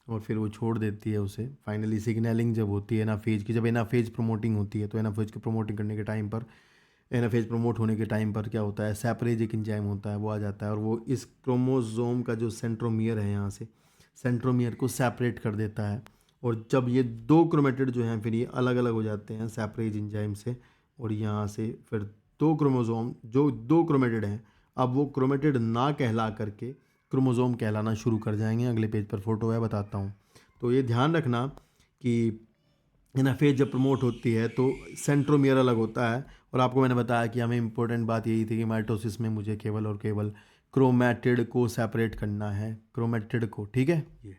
और फिर वो छोड़ देती है उसे। फाइनली सिग्नलिंग जब होती है एनाफेज की, जब एनाफेज प्रमोटिंग होती है, तो एनाफेज की प्रमोटिंग करने के टाइम पर, एनाफेज प्रमोट होने के टाइम पर क्या होता है, सैपरेज एक एंजाइम होता है, वो आ जाता है, और वो इस क्रोमोसोम का जो सेंट्रोमियर है, यहाँ से सेंट्रोमियर को सेपरेट कर देता है। और जब ये 2 क्रोमेटिड जो हैं, फिर ये अलग अलग हो जाते हैं सैपरेज एंजाइम से, और यहाँ से फिर 2 क्रोमोसोम, जो 2 क्रोमेटिड हैं, अब वो क्रोमेटिड ना कहला करके क्रोमोसोम कहलाना शुरू कर जाएंगे। अगले पेज पर फोटो है, बताता हूँ। तो ये ध्यान रखना कि एनाफेज जब प्रमोट होती है तो सेंट्रोमियर अलग होता है, और आपको मैंने बताया कि हमें इंपॉर्टेंट बात यही थी कि माइटोसिस में मुझे केवल और केवल क्रोमेटिड को सेपरेट करना है, क्रोमेटिड को, ठीक है। ये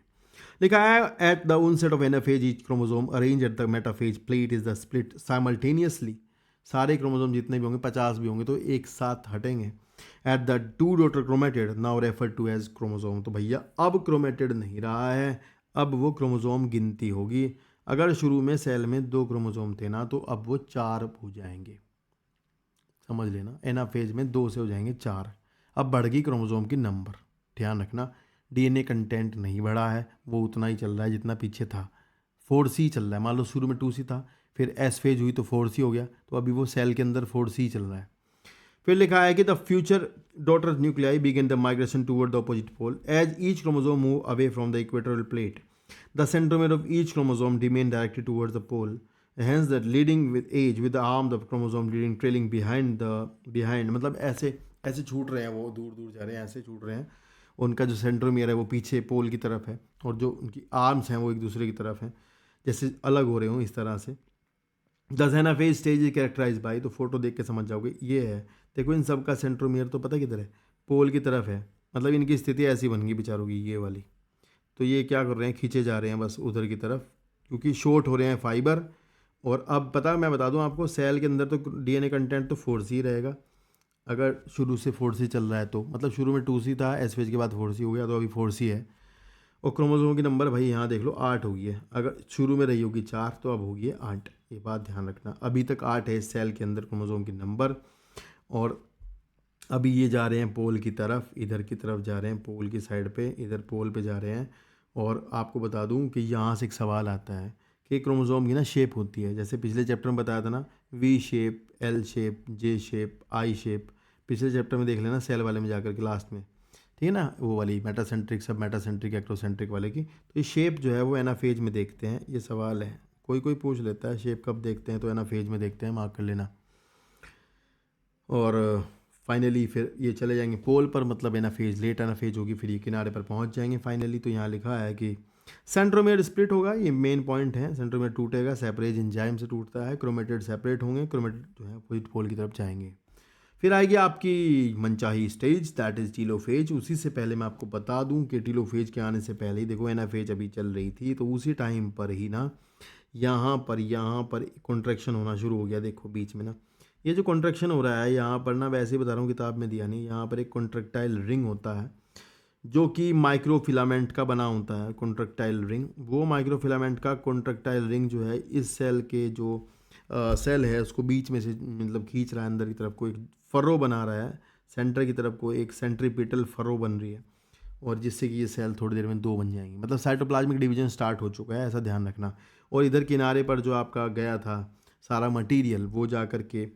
लिखा है at the onset of anaphase each chromosome arrange at the metaphase plate is the split simultaneously. सारे क्रोमोसोम जितने भी होंगे, 50 भी होंगे, तो एक साथ हटेंगे। At the 2 daughter chromatid now refer to as chromosome. तो भैया अब क्रोमेटिड नहीं रहा है, अब वो क्रोमोसोम गिनती होगी। अगर शुरू में सेल में 2 क्रोमोसोम थे ना, तो अब वो 4 हो जाएंगे, समझ लेना। एनाफेज में 2 से हो जाएंगे 4। अब बढ़ गई क्रोमोसोम की नंबर। ध्यान रखना, डीएनए कंटेंट नहीं बढ़ा है, वो उतना ही चल रहा है जितना पीछे था। 4C चल रहा है, मान लो शुरू में 2C था, फिर एस फेज हुई तो 4C हो गया, तो अभी वो सेल के अंदर 4C चल रहा है। फिर लिखा है कि the future daughter nuclei begin the migration toward the opposite pole as each chromosome move away from the equatorial plate the centromere of each chromosome remain directed towards the pole hence the leading with edge with the arm the chromosome leading trailing behind, मतलब ऐसे ऐसे छूट रहे हैं, वो दूर दूर जा रहे हैं, ऐसे छूट रहे हैं। उनका जो सेंट्रोमियर है वो पीछे पोल की तरफ है, और जो उनकी आर्म्स हैं वो एक दूसरे की तरफ हैं, जैसे अलग हो रहे हों इस तरह से। The anaphase stage is characterise by, तो फोटो देख के समझ जाओगे ये है। देखो इन सब का सेंट्रोमियर तो पता किधर है, पोल की तरफ है, मतलब इनकी स्थिति ऐसी बन गई बेचारों की, ये वाली। तो ये क्या कर रहे हैं, खींचे जा रहे हैं बस उधर की तरफ, क्योंकि शॉर्ट हो रहे हैं फाइबर। और अब पता, मैं बता दूं आपको, सेल के अंदर तो डीएनए कंटेंट तो 4C रहेगा, अगर शुरू से 4C चल रहा है तो, मतलब शुरू में 2C था, एस फेज के बाद 4C हो गया, तो अभी 4C है। और क्रोमोसोम की नंबर भाई यहाँ देख लो 8 होगी है, अगर शुरू में रही होगी 4 तो अब होगी 8, ये बात ध्यान रखना। अभी तक 8 है इस सेल के अंदर क्रोमोसोम की नंबर, और अभी ये जा रहे हैं पोल की तरफ, इधर की तरफ जा रहे हैं पोल की साइड पे, इधर पोल पे जा रहे हैं। और आपको बता दूं कि यहाँ से एक सवाल आता है कि क्रोमोसोम की ना शेप होती है, जैसे पिछले चैप्टर में बताया था ना, V shape, L shape, J shape, I shape, पिछले चैप्टर में देख लेना सेल वाले में जाकर के लास्ट में, ठीक है ना, वो वाली मेटासेंट्रिक, सब मेटासेंट्रिक, एक्टोसेंट्रिक वाले की। तो ये शेप जो है वो एनाफेज में देखते हैं, ये सवाल है, कोई कोई पूछ लेता है शेप कब देखते हैं, तो एनाफेज में देखते हैं, मार्क कर लेना। और फाइनली फिर ये चले जाएंगे पोल पर, मतलब एनाफेज, लेट एनाफेज होगी, फिर ये किनारे पर पहुंच जाएंगे फाइनली। तो यहाँ लिखा है कि सेंट्रोमेयर स्प्लिट होगा, ये मेन पॉइंट है, सेंट्रोमेयर टूटेगा, सेपरेज एंजाइम से टूटता है, क्रोमेटेड सेपरेट होंगे, क्रोमेटेड जो है वही पोल की तरफ जाएंगे। फिर आएगी आपकी मनचाही स्टेज, दैट इज़ टीलोफेज। उसी से पहले मैं आपको बता दूं कि टीलोफेज के आने से पहले ही देखो एनाफेज अभी चल रही थी, तो उसी टाइम पर ही ना यहाँ पर कॉन्ट्रैक्शन होना शुरू हो गया। देखो बीच में ना ये जो कॉन्ट्रैक्शन हो रहा है यहाँ पर ना, वैसे ही बता रहा हूँ, किताब में दिया नहीं, यहाँ पर एक कॉन्ट्रैक्टाइल रिंग होता है जो कि माइक्रोफिलामेंट का बना होता है। कॉन्ट्रैक्टाइल रिंग, वो माइक्रोफिलामेंट का कॉन्ट्रैक्टाइल रिंग जो है इस सेल के जो सेल है उसको बीच में से मतलब खींच रहा है, अंदर की तरफ को एक फरो बना रहा है, सेंटर की तरफ को एक सेंट्रीपिटल फरो बन रही है, और जिससे कि ये सेल थोड़ी देर में 2 बन जाएंगी, मतलब साइटोप्लाज्मिक डिवीजन स्टार्ट हो चुका है, ऐसा ध्यान रखना। और इधर किनारे पर जो आपका गया था सारा मटेरियल, वो जा कर के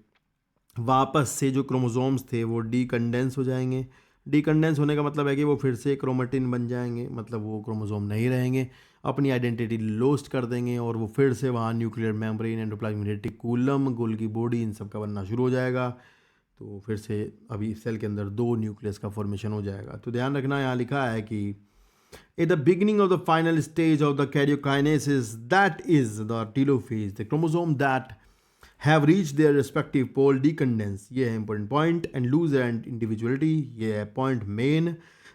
वापस से जो क्रोमोसोम्स थे वो डीकंडेंस हो जाएंगे। डीकंडेंस होने का मतलब है कि वो फिर से क्रोमेटिन बन जाएंगे, मतलब वो क्रोमोसोम नहीं रहेंगे, अपनी आइडेंटिटी लॉस्ट कर देंगे, और वो फिर से वहाँ nuclear membrane, endoplasmic reticulum, Golgi body, इन सब का बनना शुरू हो जाएगा। तो फिर से अभी सेल के अंदर 2 न्यूक्लियस का फॉर्मेशन हो जाएगा। तो ध्यान रखना, यहाँ लिखा है कि at the beginning of the final stage of the karyokinesis, that is the telophase, the chromosome that have reached their respective pole decondense, ये है important point, and lose their individuality, ये है point main.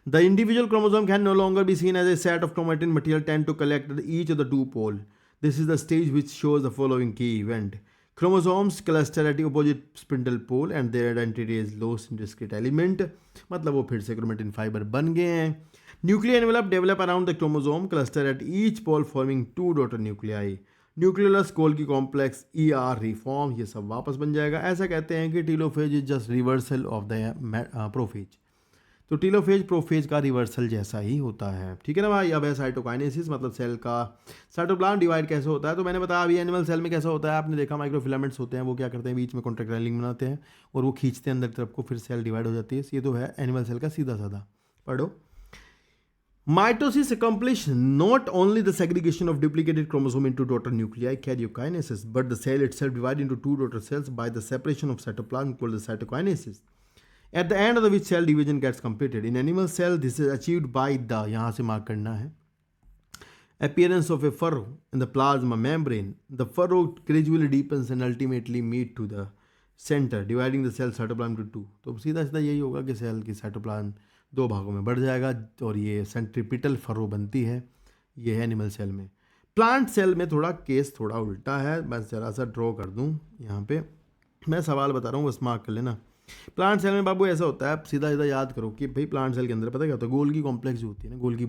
The individual chromosome can no longer be seen as a set of chromatin material tend to collect at each of the 2 pole. This is the stage which shows the following key event. Chromosomes cluster at the opposite spindle pole and their identity is lost in discrete element, मतलब वो फिर से chromatin fiber बन गए हैं। Nuclear envelope develop around the chromosome cluster at each pole forming 2 daughter nuclei. Nucleus Golgi complex, ER reform, ये सब वापस बन जाएगा। ऐसा कहते हैं कि telophase is just reversal of the prophase. तो टीलोफेज प्रोफेज का रिवर्सल जैसा ही होता है, ठीक है ना भाई। अब है साइटोकाइनेसिस, मतलब सेल का साइटोप्लाज्म डिवाइड कैसे होता है। तो मैंने बताया अभी एनिमल सेल में कैसा होता है, आपने देखा माइक्रोफिलामेंट्स होते हैं, वो क्या करते हैं, बीच में कॉन्ट्रैक्टाइल लिंक बनाते हैं और वो खींचते हैं अंदर तरफ को, फिर सेल डिवाइड हो जाती है। ये तो है एनिमल सेल का सीधा साधा, पढ़ो। Mitosis accomplish not only the segregation of duplicated chromosome into daughter nuclei, karyokinesis, but the cell itself divided into 2 daughter cells by the separation of cytoplasm called the cytokinesis. At the end of which cell division gets completed. In animal cell, this is achieved by the, यहाँ से मार्क करना है, appearance of a furrow in the plasma membrane. The furrow gradually deepens and ultimately meet to the center, dividing the cell cytoplasm into 2. तो सीधा सीधा यही होगा कि सेल की साइटोप्लाज्म 2 भागों में बढ़ जाएगा और ये सेंट्रीपिटल फरो बनती है। ये है एनिमल सेल में। प्लांट सेल में थोड़ा केस थोड़ा उल्टा है, बस जरा सा ड्रॉ कर दूं यहाँ पे, मैं सवाल बता रहा हूँ, बस मार्क कर लेना। प्लांट सेल में बाबू ऐसा होता है, सीधा सीधा याद करो कि भाई प्लांट सेल के अंदर पता क्या होता है, गोल्गी कॉम्प्लेक्स जो होती है ना, गोल्गी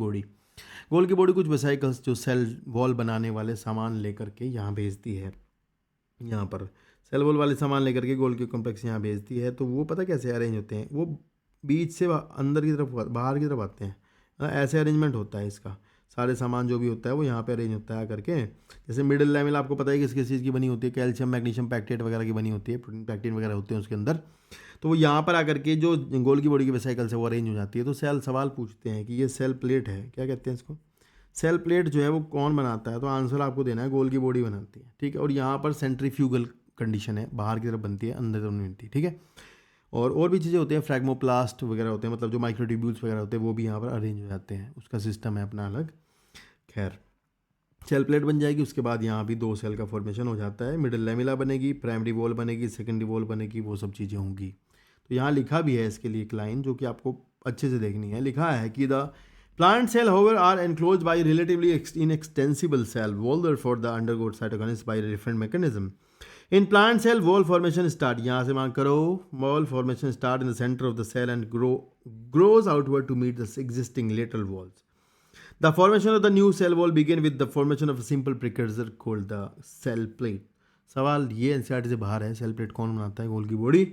बॉडी कुछ वेसिकल्स जो सेल वॉल बनाने वाले सामान लेकर के यहाँ भेजती है, यहाँ पर सेल वॉल वाले सामान लेकर के गोल्गी कॉम्प्लेक्स यहाँ भेजती है। तो वो पता कैसे अरेंज होते हैं, वो बीच से अंदर की तरफ बाहर की तरफ आते हैं, ऐसे अरेंजमेंट होता है इसका। सारे सामान जो भी होता है वो यहाँ पे अरेंज होता है करके। जैसे मिडिल लेवल आपको पता है किस किस चीज़ की बनी होती है, कैल्शियम मैग्नीशियम पैक्टेट वगैरह की बनी होती है, प्रोटीन पैक्टिन वगैरह होते हैं उसके अंदर। तो वो यहाँ पर आकर के जो गोल्गी बॉडी की वेसिकल से वो अरेंज हो जाती है। तो सेल सवाल पूछते हैं कि ये सेल प्लेट है, क्या कहते हैं इसको, सेल प्लेट जो है वो कौन बनाता है, तो आंसर आपको देना है, गोल्गी बॉडी बनाती है, ठीक है। और यहाँ पर सेंट्रीफ्यूगल कंडीशन है, बाहर की तरफ बनती है, अंदर तो नहीं बनती, ठीक है। और भी चीज़ें होती हैं, फ्रैगमोप्लास्ट वगैरह होते हैं, मतलब जो माइक्रोट्यूब्यूल्स वगैरह होते हैं वो भी यहाँ पर अरेंज हो जाते हैं, उसका सिस्टम है अपना अलग। खैर सेल प्लेट बन जाएगी, उसके बाद यहाँ भी 2 सेल का फॉर्मेशन हो जाता है, मिडिल लेमिला बनेगी, प्राइमरी वॉल बनेगी, सेकेंडरी वॉल बनेगी, वो सब चीज़ें होंगी। तो यहाँ लिखा भी है इसके लिए एक लाइन जो कि आपको अच्छे से देखनी है। लिखा है कि the plant cell however are enclose by relatively inextensible cell wall, therefore the undergoes cytokinesis by a different mechanism. In plant cell, wall formation start, यहाँ से मार्क करो, wall formation start in the center of the cell and grows outward to meet the existing lateral walls. The formation of the new cell wall begin with the formation of a simple precursor called the cell plate. सवाल ये एनसीईआरटी से बाहर है, सेल प्लेट कौन बनाता है? गोल की body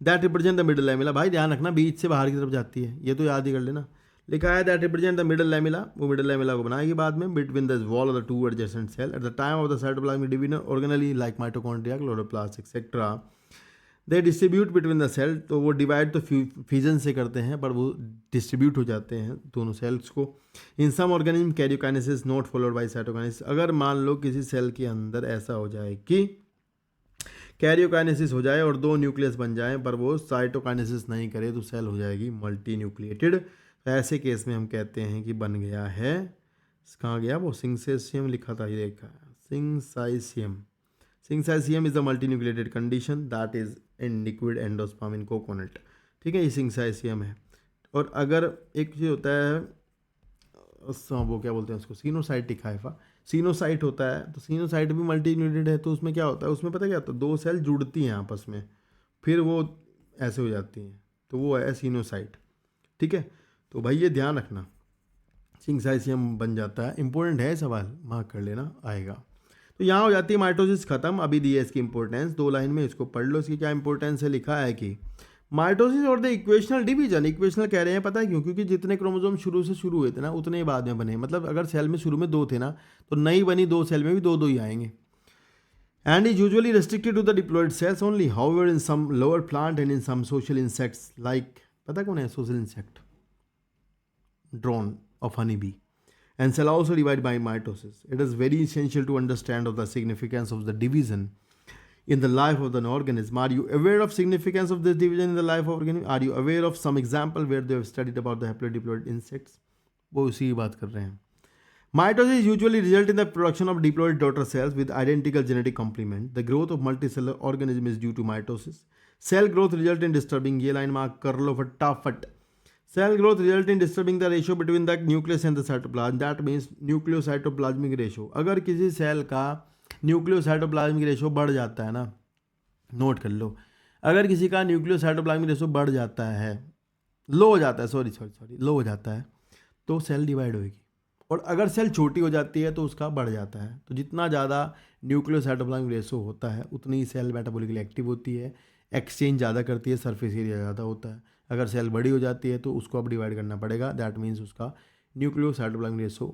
that represent the middle lamella. भाई ध्यान रखना, बीच से बाहर की तरफ जाती है, ये तो याद ही कर लेना। लिखा है that represent the middle lamella, वो मिडल लैमिला को बनाएगी बाद में between the wall of the two adjacent cell at the time of the cytoplasmic division organelle like mitochondria, chloroplast etcetera they distribute between the cell. तो वो डिवाइड तो फ्यूजन से करते हैं, पर वो डिस्ट्रीब्यूट हो जाते हैं दोनों सेल्स को। In some organism karyokinesis not followed by cytokinesis. अगर मान लो किसी सेल के अंदर ऐसा हो जाए कि कैरियोकाइनेसिस हो जाए और दो न्यूक्लियस बन जाएं, पर वो साइटोकाइनेसिस नहीं करे, तो सेल हो जाएगी मल्टी न्यूक्लिएटेड। ऐसे केस में हम कहते हैं कि बन गया है, कहाँ गया वो, सिंसेसियम लिखा था, ये देखा, syncytium. Syncytium is the multinucleated condition that is in liquid endosperm in coconut. ठीक है, ये सिंसाइसियम है। और अगर एक चीज़ होता है, वो क्या बोलते हैं उसको, सीनोसाइटिक हाइफा, सीनोसाइट होता है, तो सीनोसाइट भी मल्टीन्यूक्लिएटेड है। तो उसमें क्या होता है, उसमें पता क्या होता है, दो सेल जुड़ती हैं आपस में, फिर वो ऐसे हो जाती हैं, तो वो है सीनोसाइट। ठीक है, तो भाई ये ध्यान रखना, सिंसाइसियम बन जाता है। इंपॉर्टेंट है सवाल, मार्क कर लेना, आएगा। तो यहाँ हो जाती है माइटोसिस खत्म। अभी दी है इसकी इंपॉर्टेंस, 2 लाइन में इसको पढ़ लो। इसकी क्या इंपॉर्टेंस है, लिखा है कि माइटोसिस और द इक्वेशनल डिवीजन। इक्वेशनल कह रहे हैं, पता है क्यों? क्योंकि जितने क्रोमोसोम शुरू से शुरू हुए थे ना, उतने ही बाद में बने। मतलब अगर सेल में शुरू में 2 थे ना, तो नई बनी 2 सेल में भी 2 ही आएंगे। And is usually restricted to the diploid cells only, however in some lower plant and in some social insects like, पता कौन है social insect? Drone of honey bee. And cell also divide by mitosis. It is very essential to understand of the significance of the division in the life of an organism. Are you aware of significance of this division in the life of organism? Are you aware of some example where they have studied about the haplodiploid insects? वो उसी की बात कर रहे हैं। Mitosis usually result in the production of diploid daughter cells with identical genetic complement. The growth of multicellular organism is due to mitosis. Cell growth result in disturbing, ये लाइन मार्क कर लो फटाफट। Cell growth result in disturbing the ratio between the nucleus and the cytoplasm. That means nucleocytoplasmic ratio. अगर किसी सेल का न्यूक्लियोसाइटोप्लाज्मिक रेशो बढ़ जाता है ना, नोट कर लो, अगर किसी का न्यूक्लियोसाइटोप्लाज्मिक रेशो बढ़ जाता है, लो हो जाता है, सॉरी लो हो जाता है, तो सेल डिवाइड होगी। और अगर सेल छोटी हो जाती है तो उसका बढ़ जाता है। तो जितना ज़्यादा न्यूक्लियोसाइटोप्लाज्मिक रेशो होता है, उतनी ही सेल मेटाबॉलिकली एक्टिव होती है, एक्सचेंज ज़्यादा करती है, सरफेस एरिया ज़्यादा होता है। अगर सेल बड़ी हो जाती है तो उसको अब डिवाइड करना पड़ेगा, दैट मीन्स उसका न्यूक्लियोसाइटोप्लाज्मिक रेशो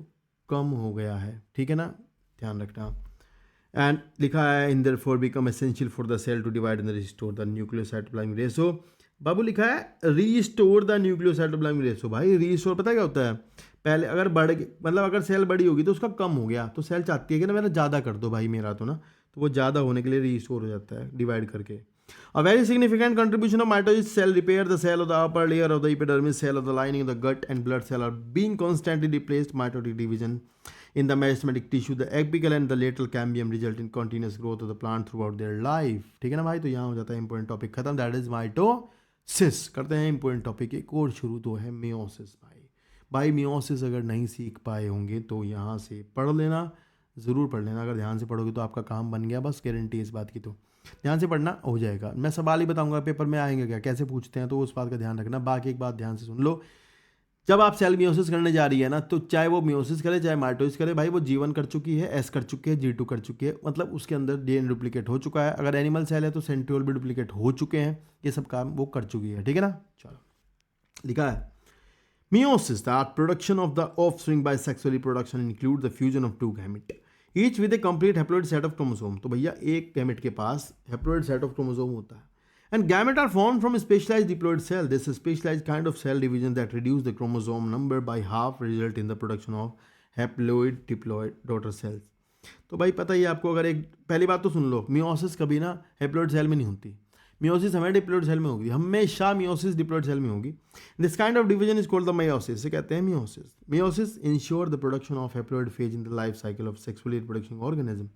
कम हो गया है। ठीक है ना, ध्यान रखना। एंड लिखा है in therefore become essential for the cell to divide and restore the nucleocytoplasmic ratio. बाबू लिखा है रीस्टोर द न्यूक्लियोसाइटोप्लाज्मिक रेशो। भाई रीस्टोर पता क्या होता है, पहले अगर बढ़ मतलब अगर सेल बड़ी होगी तो उसका कम हो गया, तो सेल चाहती है कि ना मेरा ज़्यादा कर दो भाई मेरा, तो ना, तो वो ज़्यादा होने के लिए रीस्टोर हो जाता है डिवाइड करके। A very significant contribution of mitosis cell repair. The cell of the upper layer of the epidermis, cell of the lining of the gut and blood cell are being constantly replaced. Mitotic division in the meristematic tissue, the apical and the lateral cambium result in continuous growth of the plant throughout their life. ठीक है ना भाई, तो यहाँ हो जाता है इंपॉर्टेंट टॉपिक खत्म, दैट इज माइटोसिस। करते हैं इंपॉर्टेंट टॉपिक एक और शुरू, तो है मियोसिस। भाई मियोसिस अगर नहीं सीख पाए होंगे तो यहाँ से पढ़ लेना, ज़रूर पढ़ लेना। अगर ध्यान से पढ़ोगे तो आपका काम बन गया, बस गारंटी इस बात की। तो ध्यान से पढ़ना, हो जाएगा। मैं सवाल ही बताऊंगा, पेपर में आएंगे क्या, कैसे पूछते हैं, तो उस बात का ध्यान रखना। बाकी एक बात ध्यान से सुन लो, जब आप सेल मियोसिस करने जा रही है ना, तो चाहे वो मियोसिस करे चाहे माइटोसिस करे, भाई वो G1 कर चुकी है, S कर चुकी है, G2 कर चुकी है, मतलब उसके अंदर DNA डुप्लीकेट हो चुका है। अगर एनिमल सेल है तो सेंट्रियोल भी डुप्लीकेट हो चुके हैं, ये सब काम वो कर चुकी है। ठीक है ना, चलो लिखा है Meiosis, the production of the offspring by sexual reproduction, includes the fusion of two gametes, each with a complete haploid set of chromosome. तो भैया एक गैमेट के पास haploid set of chromosome होता है, and gametes are formed from a specialized diploid cell. This specialized kind of cell division that reduce the chromosome number by half result in the production of haploid diploid daughter cells. तो भाई पता ही है आपको, अगर एक पहली बात तो सुन लो, मियोसिस कभी ना हैप्लॉइड सेल में नहीं होती, मियोसिस हमें डिप्लॉइड सेल में होगी, हमेशा मियोसिस डिप्लॉइड सेल में होगी। This kind of division is called the meiosis, इसे कहते हैं meiosis. Meiosis ensure the production of haploid phase in the life cycle of sexually reproducting organism,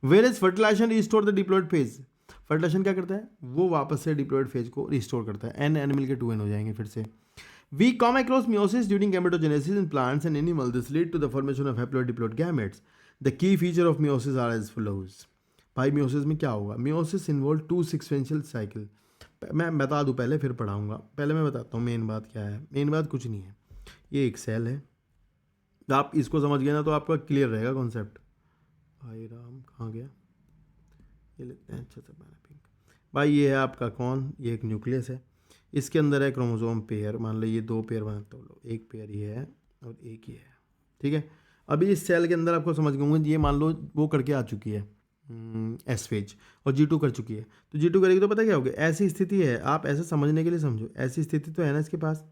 where is fertilization restore the diploid phase. Fertilization क्या करता है, वो वापस से डिप्लॉइड फेज को रिस्टोर करता है। एन एनिमल के 2 एन हो जाएंगे फिर से। We come across meiosis during gametogenesis in plants and animals. This lead to the formation of haploid diploid gametes. The key feature of meiosis are as follows. भाई मियोसिस में क्या होगा, मियोसिस इन्वॉल्व 2 सीक्वेंशियल साइकिल। मैं बता दूं पहले, फिर पढ़ाऊंगा। पहले मैं बताता हूँ मेन बात क्या है। मेन बात कुछ नहीं है, ये एक सेल है, आप इसको समझ गए ना तो आपका क्लियर रहेगा कॉन्सेप्ट। भाई राम कहाँ गया, ये लेते हैं अच्छा सा पिंक। भाई ये है आपका कौन, ये एक न्यूक्लियस है, इसके अंदर है क्रोमोसोम पेयर, मान लो ये 2 पेयर बनाते हो लोग, एक पेयर ये है और एक ये है, ठीक है। अभी इस सेल के अंदर आपको समझ गए होंगे, ये मान लो वो करके आ चुकी है एस फेज और G2 कर चुकी है, तो G2 करेगी तो पता क्या होगा, ऐसी स्थिति है, आप ऐसे समझने के लिए समझो, ऐसी स्थिति तो है ना इसके पास,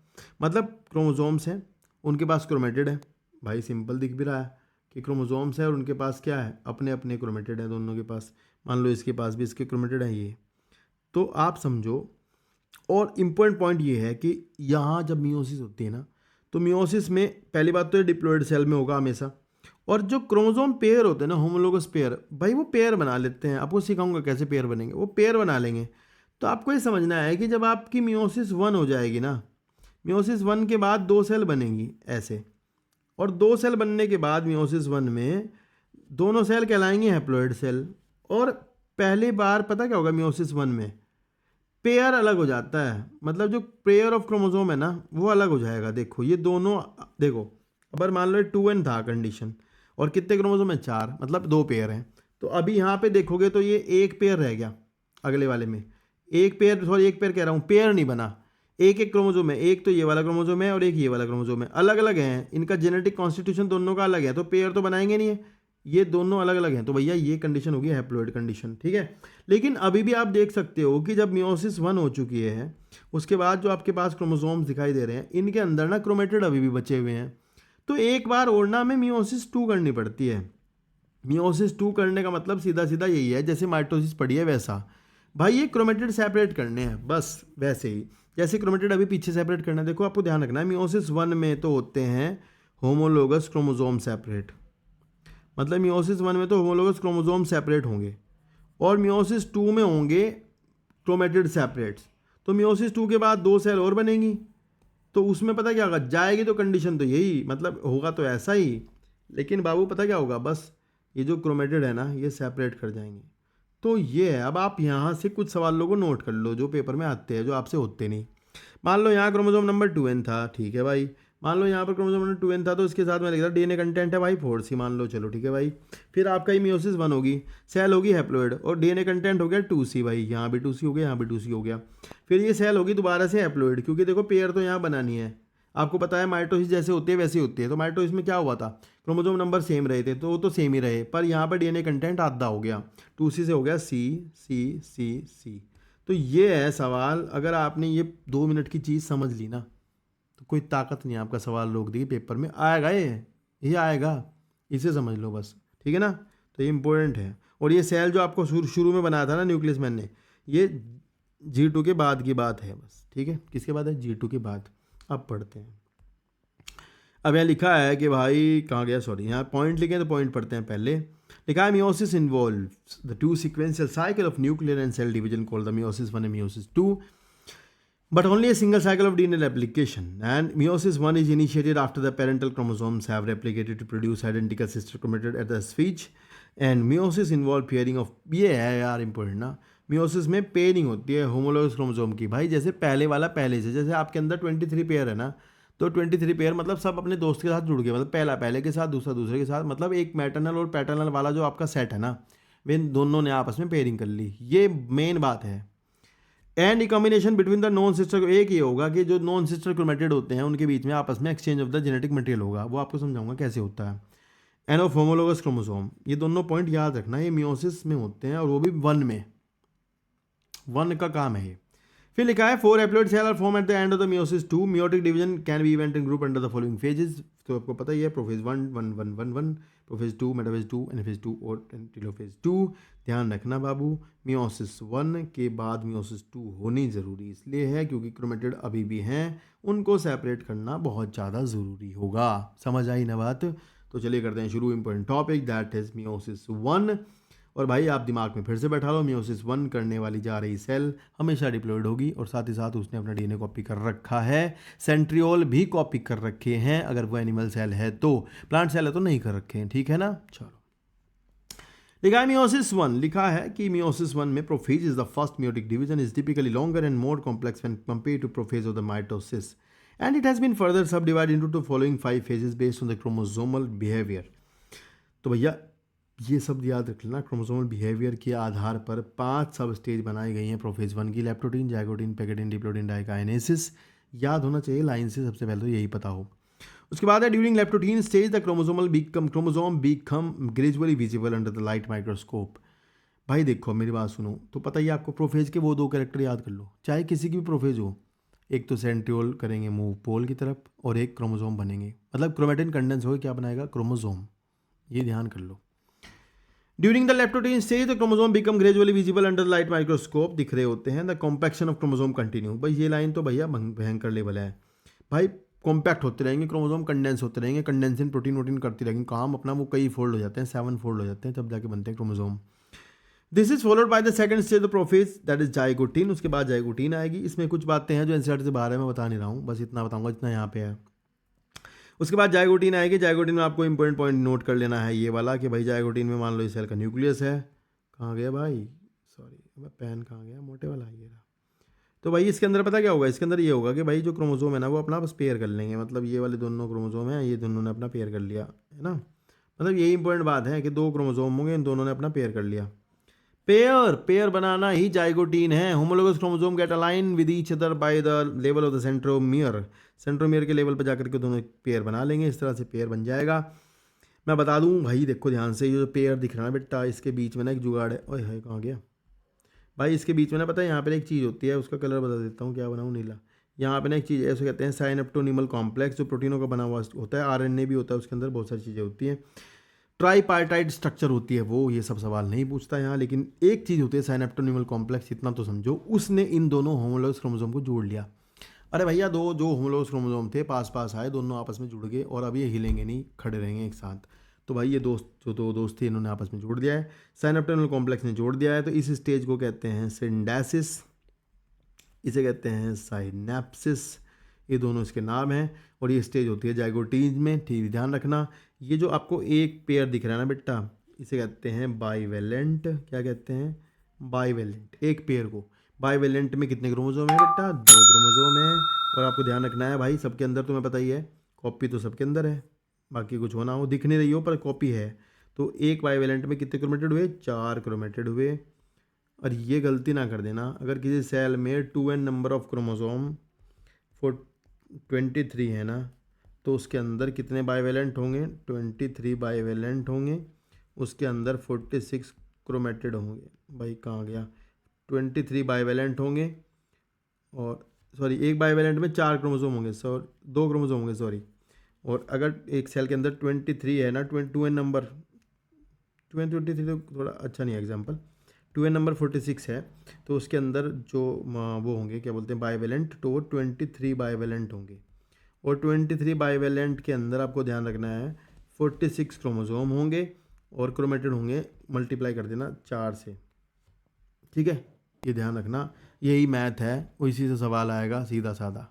मतलब क्रोमोसोम्स हैं, उनके पास क्रोमेटिड है, भाई सिंपल दिख भी रहा है कि क्रोमोसोम्स है और उनके पास क्या है, अपने अपने क्रोमेटिड है दोनों के पास, मान लो इसके पास भी इसके क्रोमेटिड है ये, तो आप समझो। और इम्पोर्टेंट पॉइंट ये है कि यहाँ जब मियोसिस होती है ना, तो मियोसिस में पहली बात तो ये डिप्लॉयड सेल में होगा हमेशा, और जो क्रोमोसोम पेयर होते हैं ना, होमोलोगस पेयर, भाई वो पेयर बना लेते हैं, आपको सिखाऊंगा कैसे पेयर बनेंगे, वो पेयर बना लेंगे। तो आपको ये समझना है कि जब आपकी मियोसिस 1 हो जाएगी ना, मियोसिस 1 के बाद 2 सेल बनेंगी ऐसे, और 2 सेल बनने के बाद मियोसिस 1 में दोनों सेल कहलाएंगे हैप्लॉइड सेल, और पहली बार पता क्या होगा मियोसिस 1 में, पेयर अलग हो जाता है, मतलब जो पेयर ऑफ क्रोमोसोम है ना वो अलग हो जाएगा। देखो ये दोनों, देखो अगर मान लो 2n था कंडीशन और कितने क्रोमोसोम है 4, मतलब 2 पेयर हैं, तो अभी यहाँ पे देखोगे तो ये एक पेयर रह गया, अगले वाले में एक पेयर, सॉरी एक पेयर कह रहा हूँ, पेयर नहीं बना, एक एक क्रोमोसोम है, एक तो ये वाला क्रोमोसोम है और एक ये वाला क्रोमोसोम है, अलग अलग हैं, इनका जेनेटिक कॉन्स्टिट्यूशन दोनों का अलग है, तो पेयर तो बनाएंगे नहीं है, ये दोनों अलग अलग हैं, तो भैया ये कंडीशन होगी हैप्लॉइड कंडीशन, ठीक है। लेकिन अभी भी आप देख सकते हो कि जब मियोसिस 1 हो चुकी है, उसके बाद जो आपके पास क्रोमोसोम्स दिखाई दे रहे हैं, इनके अंदर ना क्रोमेटिड अभी भी बचे हुए हैं, तो एक बार और ना में मियोसिस 2 करनी पड़ती है। मियोसिस 2 करने का मतलब सीधा सीधा यही है, जैसे माइटोसिस पढ़ी है वैसा, भाई ये क्रोमेटिड सेपरेट करने हैं, बस वैसे ही जैसे क्रोमेटिड अभी पीछे सेपरेट करना है। देखो आपको ध्यान रखना है, मियोसिस 1 में तो होते हैं होमोलोगस क्रोमोसोम सेपरेट, मतलब मियोसिस 1 में तो होमोलोगस क्रोमोसोम सेपरेट होंगे, और मियोसिस 2 में होंगे क्रोमेटिड सेपरेट्स, तो मियोसिस 2 के बाद 2 सेल और बनेंगी, तो उसमें पता क्या होगा, जाएगी तो कंडीशन तो यही, मतलब होगा तो ऐसा ही, लेकिन बाबू पता क्या होगा, बस ये जो क्रोमेटिड है ना ये सेपरेट कर जाएंगे। तो ये है, अब आप यहाँ से कुछ सवालों को नोट कर लो जो पेपर में आते हैं, जो आपसे होते नहीं। मान लो यहाँ क्रोमोसोम नंबर 2n था, ठीक है भाई, मान लो यहाँ पर क्रोमोसोम नंबर 2n था, तो इसके साथ मैं लिख रहा डीएनए कंटेंट है भाई 4C मान लो, चलो ठीक है भाई। फिर आपका ही मियोसिस 1 होगी, सेल होगी हैप्लॉइड और डीएनए कंटेंट हो गया 2C, भाई यहाँ भी 2C हो गया, यहाँ भी 2C हो गया। फिर ये सेल होगी दोबारा से हैप्लॉइड, क्योंकि देखो पेयर तो यहाँ बनानी है, आपको पता है माइटोसिस जैसे होती है वैसी होती है, तो माइटोसिस में क्या हुआ था, क्रोमोसोम नंबर सेम रहे थे, तो वो तो सेम ही रहे, पर यहाँ पर डीएनए कंटेंट आधा हो गया, 2C से हो गया C। तो ये है सवाल, अगर आपने ये 2 मिनट की चीज़ समझ ली ना, तो कोई ताकत नहीं आपका सवाल रोक देगी, पेपर में आएगा ये आएगा, इसे समझ लो बस, ठीक है ना। तो ये इंपॉर्टेंट है, और ये सेल जो आपको शुरू में बनाया था ना न्यूक्लियस मैन ने, ये G2 के बाद की बात है बस, ठीक है, किसके बाद है, G2 के बाद। अब पढ़ते हैं, अब यहाँ लिखा है कि भाई कहाँ गया, सॉरी यहाँ पॉइंट लिखे तो पॉइंट पढ़ते हैं पहले। लिखा है meiosis involves the 2 sequential cycle of nuclear and cell division called the meiosis 1 and meiosis 2, but only a single cycle of DNA replication. And meiosis 1 is initiated after the parental chromosomes have replicated to produce identical sister chromatid at the switch. And meiosis involve pairing of, ये है यार इंपॉर्टेंट ना, meiosis में पेयरिंग होती है होमोलोगस क्रोमोसोम की, भाई जैसे पहले वाला पहले से, जैसे आपके अंदर 23 पेयर है ना, तो 23 पेयर मतलब सब अपने दोस्त के साथ जुड़ गए, मतलब पहला पहले के साथ, दूसरा दूसरे के साथ, मतलब एक मैटरनल और पैटर्नल वाला जो आपका सेट है ना, वे दोनों ने आपस में पेयरिंग कर ली, ये मेन बात है। And combination between the non sister, एक ये होगा कि जो नॉन सिस्टर क्रोमेटिड होते हैं उनके बीच में आपस में exchange of the genetic material होगा, वो आपको समझाऊंगा कैसे होता है। एंड ऑफ होमोलोगस क्रोमोसोम, ये दोनों पॉइंट याद रखना, ये मियोसिस में होते हैं और वो भी 1 में, 1 का काम है ये। फिर लिखा है 4 haploid cell are formed at the end of the meiosis 2. Meiotic division can be event in group under the following phases. तो आपको पता ही है, प्रोफेज 1 प्रोफेज 2 मेटाफेज 2 एनाफेज 2 और टेलोफेज 2। ध्यान रखना बाबू, मियोसिस 1 के बाद मियोसिस 2 होनी ज़रूरी इसलिए है क्योंकि क्रोमेटिड अभी भी हैं, उनको सेपरेट करना बहुत ज़्यादा ज़रूरी होगा। समझ आई ना बात? तो चलिए करते हैं शुरू important topic, that is meiosis 1। और भाई आप दिमाग में फिर से बैठा लो, मियोसिस 1 करने वाली जा रही सेल हमेशा डिप्लॉयड होगी, और साथ ही साथ उसने अपना डीएनए कॉपी कर रखा है, सेंट्रियोल भी कॉपी कर रखे हैं, अगर वो एनिमल सेल है तो, प्लांट सेल है तो नहीं कर रखे हैं, ठीक है ना। चलो लिखा है मियोसिस 1, लिखा है कि मियोसिस 1 में prophase is the first meiotic division, is typically longer and more complex when compared to prophase of the mitosis, and it has been further subdivide into the following 5 phases based on the chromosomal behaviour. तो भैया ये सब याद रख लेना, क्रोमोसोमल बिहेवियर के आधार पर 5 सब स्टेज बनाई गई हैं प्रोफेज 1 की, leptotene, zygotene, pachytene, diplotene, diakinesis. याद होना चाहिए लाइन से, सबसे पहले तो यही पता हो। उसके बाद है during leptotene stage the chromosome become gradually visible under the light microscope. भाई देखो मेरी बात सुनो, तो पता ही आपको प्रोफेज के वो 2 कैरेक्टर याद कर लो, चाहे किसी की भी प्रोफेज हो। एक तो सेंट्रियोल करेंगे मूव पोल की तरफ, और एक क्रोमोसोम बनेंगे, मतलब क्रोमेटिन कंडेंस हो क्या बनाएगा, क्रोमोसोम। ये ध्यान कर लो। During the leptotene stage the chromosome become gradually visible under light microscope, दिख रहे होते हैं। The compaction of chromosome continue. भाई ये लाइन तो भैया भयंकर लेवल है भाई। कॉम्पैक्ट होते रहेंगे क्रोमोसोम, कंडेंस होते रहेंगे, कंडेंसन प्रोटीन वोटीन करती रहेंगे काम अपना, वो कई फोल्ड हो जाते हैं, 7 फोल्ड हो जाते हैं, तब जाके बनते हैं chromosome. This is followed by the second stage the prophase that is zygotene. उसके बाद जाइगोटीन आएगी। इसमें कुछ बातें हैं जो एनसीईआरटी से बाहर है, मैं बता नहीं रहा हूँ, बस इतना बताऊंगा जितना यहाँ पे है। उसके बाद जाइगोटीन आएगी। जाइगोटीन में आपको इंपॉर्टेंट पॉइंट नोट कर लेना है ये वाला कि भाई जाइगोटीन में मान लो इस सेल का न्यूक्लियस है। कहाँ गया भाई, सॉरी पेन कहाँ गया, मोटे वाला ये रहा। तो भाई इसके अंदर पता क्या होगा, इसके अंदर ये होगा कि भाई जो क्रोमोसोम है ना वो अपना बस पेयर कर लेंगे, मतलब ये वाले दोनों क्रोमोसोम हैं, ये दोनों ने अपना पेयर कर लिया है ना। मतलब यही इंपॉर्टेंट बात है कि 2 क्रोमोसोम होंगे, इन दोनों ने अपना पेयर कर लिया। पेयर बनाना ही जाइगोटीन है। Homologous chromosome get align with each other by the level of the centromere. Centromere के लेवल पर जाकर के दोनों पेयर बना लेंगे, इस तरह से पेयर बन जाएगा। मैं बता दूं भाई, देखो ध्यान से, ये जो पेयर दिख रहा है बेटा, इसके बीच में ना एक जुगाड़ है। ओए हाय कहाँ गया भाई, इसके बीच में ना पता है यहाँ पे एक चीज़ होती है, उसका कलर बता देता हूँ, क्या बनाऊँ, नीला। यहाँ पे ना एक चीज़ है, उसे कहते हैं साइनेप्टोनिमल कॉम्प्लेक्स, जो प्रोटीनों का बना हुआ होता है, आरएनए भी होता है उसके अंदर, बहुत सारी चीज़ें होती हैं। ट्राईपार्टाइट स्ट्रक्चर होती है वो, ये सब सवाल नहीं पूछता यहाँ, लेकिन एक चीज़ होती है साइनेप्टोनिमल कॉम्प्लेक्स, इतना तो समझो, उसने इन दोनों होमोलोगस क्रोमोसोम को जोड़ लिया। अरे भैया दो जो होमोलोगस क्रोमोसोम थे पास पास आए, दोनों आपस में जुड़ गए, और अब ये हिलेंगे नहीं, खड़े रहेंगे एक साथ। तो भाई ये दोस्त जो 2 दोस्त थे, इन्होंने आपस में जोड़ दिया है, साइनेप्टोनिमल कॉम्प्लेक्स ने जोड़ दिया है। तो इस स्टेज को कहते हैं सिंडेसिस, इसे कहते हैं साइनेप्सिस, ये दोनों इसके नाम हैं। और ये स्टेज होती है जाइगोटीन में, ठीक ध्यान रखना। ये जो आपको एक पेयर दिख रहा है ना बेटा, इसे कहते हैं बाईवेलेंट। क्या कहते हैं, बाईवेलेंट। एक पेयर को, बाईवेलेंट में कितने क्रोमोसोम है बेटा, 2 क्रोमोसोम है। और आपको ध्यान रखना है भाई, सबके अंदर तुम्हें पता ही है, कॉपी तो सबके अंदर है, बाकी कुछ होना हो दिख नहीं रही हो पर कॉपी है। तो एक बाईवेलेंट में कितने क्रोमेटेड हुए, 4 क्रोमेटेड हुए। और ये गलती ना कर देना, अगर किसी सेल में 2n नंबर ऑफ क्रोमोसोम 23 है ना, तो उसके अंदर कितने बाईवेलेंट होंगे, 23 बाईवेलेंट होंगे। उसके अंदर 46 क्रोमेटेड होंगे। भाई कहाँ गया, 23 बाईवेलेंट होंगे, और सॉरी एक बाईवेलेंट में 4 क्रोमोसोम होंगे, 2 क्रोमोसोम होंगे सॉरी। और अगर एक सेल के अंदर 23 है ना, 2n नंबर, 23 तो थोड़ा अच्छा नहीं है एग्जाम्पल, 2n नंबर 46 है, तो उसके अंदर जो वो होंगे क्या बोलते हैं बाईवेलेंट, तो वो 23 बाईवेलेंट होंगे। और 23 बाईवेलेंट के अंदर आपको ध्यान रखना है 46 क्रोमोसोम होंगे, और क्रोमेटेड होंगे, मल्टीप्लाई कर देना 4 से, ठीक है, ये ध्यान रखना। यही मैथ है, उसी से सवाल आएगा सीधा साधा।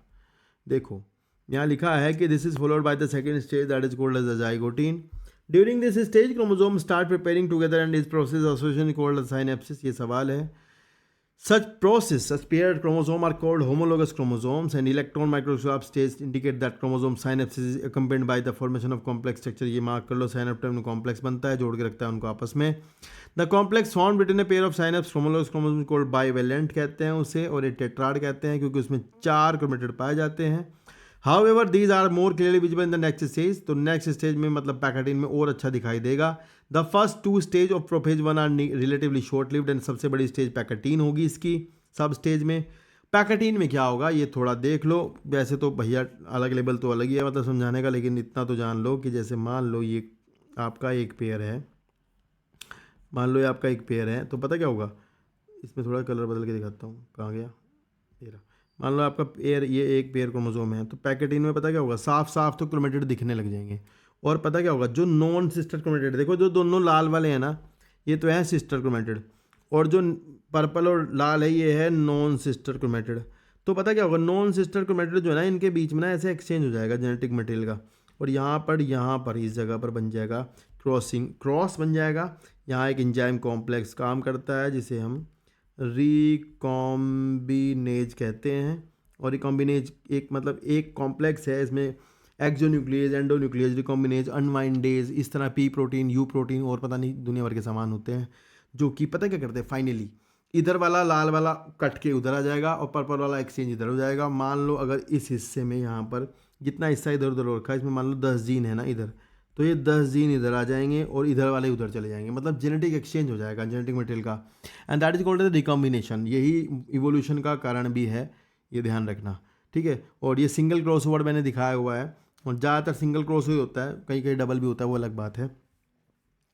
देखो यहाँ लिखा है कि this is followed by the second stage that is called as the zygotene. During this stage chromosome start preparing together and इस process association called as synapsis. ये सवाल है। Such process, such paired chromosome are called homologous chromosomes, and electron microscope stage indicate that chromosome synapses is accompanied by the formation of complex structure. ये मार्क कर लो, synaptome में complex बनता है, जोड़ के रखता है उनको आपस में। The complex formed between a pair of synapse homologous chromosomes called bivalent कहते हैं उसे, और एक टेट्राड कहते हैं क्योंकि उसमें 4 क्रोमेटेड पाए जाते हैं। However, these are more clearly visible in the next stage. तो नेक्स्ट स्टेज में मतलब पैकेटिन में और अच्छा दिखाई देगा। The first 2 stage of prophase 1 are relatively short lived, and सबसे बड़ी स्टेज पैकेटिन होगी इसकी सब स्टेज में। पैकेटिन में क्या होगा ये थोड़ा देख लो, वैसे तो भैया अलग लेवल तो अलग ही है मतलब समझाने का, लेकिन इतना तो जान लो कि जैसे मान लो ये आपका एक पेयर है, मान लो ये आपका एक पेयर है, तो पता क्या होगा, इसमें थोड़ा कलर बदल के दिखाता हूँ, कहाँ गया ये रहा। मान लो आपका पेयर, ये एक पेयर क्रोमोसोम है, तो पैकेटिन में पता क्या होगा, साफ साफ तो क्रोमेटेड दिखने लग जाएंगे। और पता क्या होगा, जो नॉन सिस्टर क्रोमेटेड, देखो जो दोनों लाल वाले हैं ना, ये तो है सिस्टर क्रोमेटेड, और जो पर्पल और लाल है ये है नॉन सिस्टर क्रोमेटेड। तो पता क्या होगा, नॉन सिस्टर क्रोमेटेड जो है ना, इनके बीच में ना ऐसे एक्सचेंज हो जाएगा जेनेटिक मटेरियल का, और यहाँ पर इस जगह पर बन जाएगा क्रॉस बन जाएगा। यहाँ एक एंजाइम कॉम्प्लेक्स काम करता है जिसे हम रिकॉम्बिनेज कहते हैं, और रिकॉम्बिनेज एक मतलब एक कॉम्प्लेक्स है, इसमें एक्सोन्यूक्लियस, एंडोन्यूक्लियस, रिकॉम्बिनेज, अनवाइंडेज, इस तरह पी प्रोटीन, यू प्रोटीन और पता नहीं दुनिया भर के सामान होते हैं, जो कि पता क्या करते हैं, फाइनली इधर वाला लाल वाला कट के उधर आ जाएगा और पर्पल वाला एक्सचेंज इधर हो जाएगा। मान लो अगर इस हिस्से में यहाँ पर जितना हिस्सा इधर उधर हो रखा है, इसमें मान लो 10 जीन है ना इधर, तो ये 10 जीन इधर आ जाएंगे और इधर वाले उधर चले जाएंगे, मतलब जेनेटिक एक्सचेंज हो जाएगा जेनेटिक मटेरियल का। And that is called as recombination. यही इवोल्यूशन का कारण भी है, ये ध्यान रखना, ठीक है। और ये सिंगल क्रॉस ओवर मैंने दिखाया हुआ है, और ज़्यादातर सिंगल क्रॉस ही होता है, कहीं कहीं डबल भी होता है, वो अलग बात है।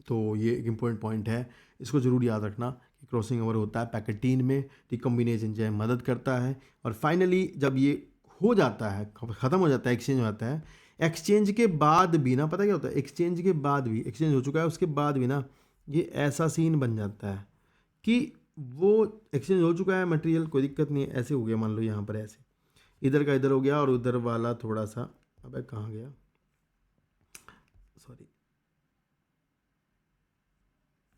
तो ये एक इम्पोर्टेंट पॉइंट है, इसको ज़रूर याद रखना कि क्रॉसिंग ओवर होता है पैकेटीन में, रिकॉम्बिनेज एंजाइम मदद करता है। और फाइनली जब ये हो जाता है, ख़त्म हो जाता है, एक्सचेंज हो जाता है, एक्सचेंज के बाद भी ना पता क्या होता है, एक्सचेंज के बाद भी, एक्सचेंज हो चुका है उसके बाद भी ना ये ऐसा सीन बन जाता है कि वो एक्सचेंज हो चुका है मटेरियल, कोई दिक्कत नहीं है, ऐसे हो गया, मान लो यहाँ पर ऐसे इधर का इधर हो गया और उधर वाला थोड़ा सा, अबे कहाँ गया, सॉरी,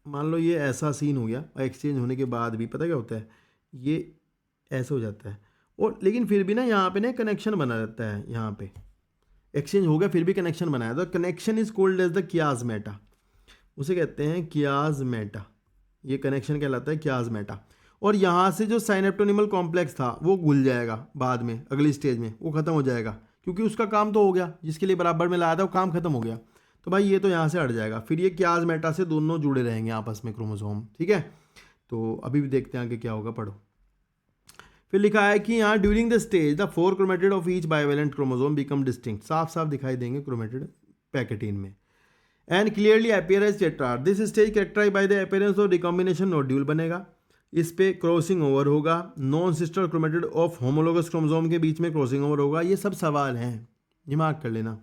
मान लो ये ऐसा सीन हो गया और एक्सचेंज होने के बाद भी पता क्या होता है, ये ऐसा हो जाता है। और लेकिन फिर भी ना यहाँ पे ना कनेक्शन बना रहता है, यहाँ पे एक्सचेंज हो गया फिर भी कनेक्शन बनाया, तो connection is called as the chiasmata, उसे कहते हैं कियाजमेटा, ये कनेक्शन कहलाता है कियाजमेटा। और यहाँ से जो साइनेप्टोनिमल कॉम्प्लेक्स था वो घुल जाएगा बाद में, अगली स्टेज में वो ख़त्म हो जाएगा, क्योंकि उसका काम तो हो गया, जिसके लिए बराबर में लाया था वो काम खत्म हो गया, तो भाई ये तो यहाँ से हट जाएगा, फिर ये कियाजमेटा से दोनों जुड़े रहेंगे आपस में क्रोमोसोम, ठीक है। तो अभी भी देखते हैं आगे क्या होगा, पढ़ो। फिर लिखा है कि यहाँ during the stage the 4 chromatid of each bivalent chromosome become distinct, साफ साफ दिखाई देंगे क्रोमेटिड पैकेटीन में, and clearly appear as tetrad. This stage characterise by the appearance of recombination nodule बनेगा, इस पे क्रॉसिंग ओवर होगा, non sister chromatid of homologous chromosome के बीच में क्रॉसिंग ओवर होगा, ये सब सवाल हैं, दिमाग कर लेना।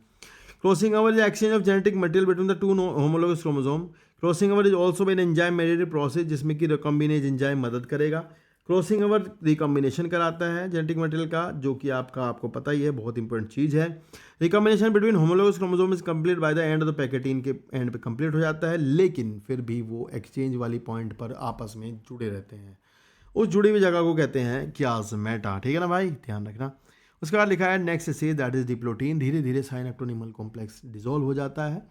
Crossing over is exchange of genetic material between the two homologous chromosome. Crossing over is also an enzyme mediated process जिसमें कि रिकॉम्बिनेज एंजाइम मदद करेगा। क्रॉसिंग ओवर रिकॉम्बिनेशन कराता है जेनेटिक मटेरियल का, जो कि आपको पता ही है, बहुत इंपॉर्टेंट चीज़ है। Recombination between homologous chromosome is complete by the end of the pachytene, के एंड पे कंप्लीट हो जाता है, लेकिन फिर भी वो एक्सचेंज वाली पॉइंट पर आपस में जुड़े रहते हैं, उस जुड़ी हुई जगह को कहते हैं कियाजमेटा, ठीक है ना भाई, ध्यान रखना। उसके बाद लिखा है next stage that is diplotene, धीरे धीरे साइनेप्टोनिमल कॉम्प्लेक्स डिसॉल्व हो जाता है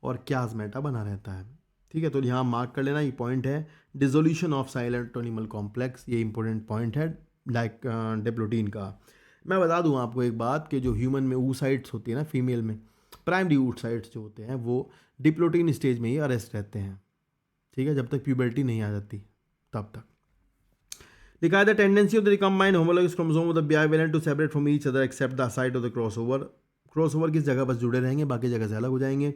और कियाजमेटा बना रहता है, ठीक है। तो यहाँ मार्क कर लेना, ये पॉइंट है डिसोल्यूशन ऑफ साइनेप्टोनिमल कॉम्प्लेक्स, ये इंपॉर्टेंट पॉइंट है डिप्लोटीन का। मैं बता दूँ आपको एक बात कि जो ह्यूमन में oocytes होती है ना, फीमेल में प्राइमरी oocytes जो होते हैं वो डिप्लोटीन स्टेज में ही अरेस्ट रहते हैं, ठीक है, जब तक प्यूबर्टी नहीं आ जाती तब तक। लिखा है the tendency of the recombined homologous chromosome of the bivalent to separate from each other except the side of the crossover. Crossover किस जगह बस जुड़े रहेंगे, बाकी जगह से अलग हो जाएंगे।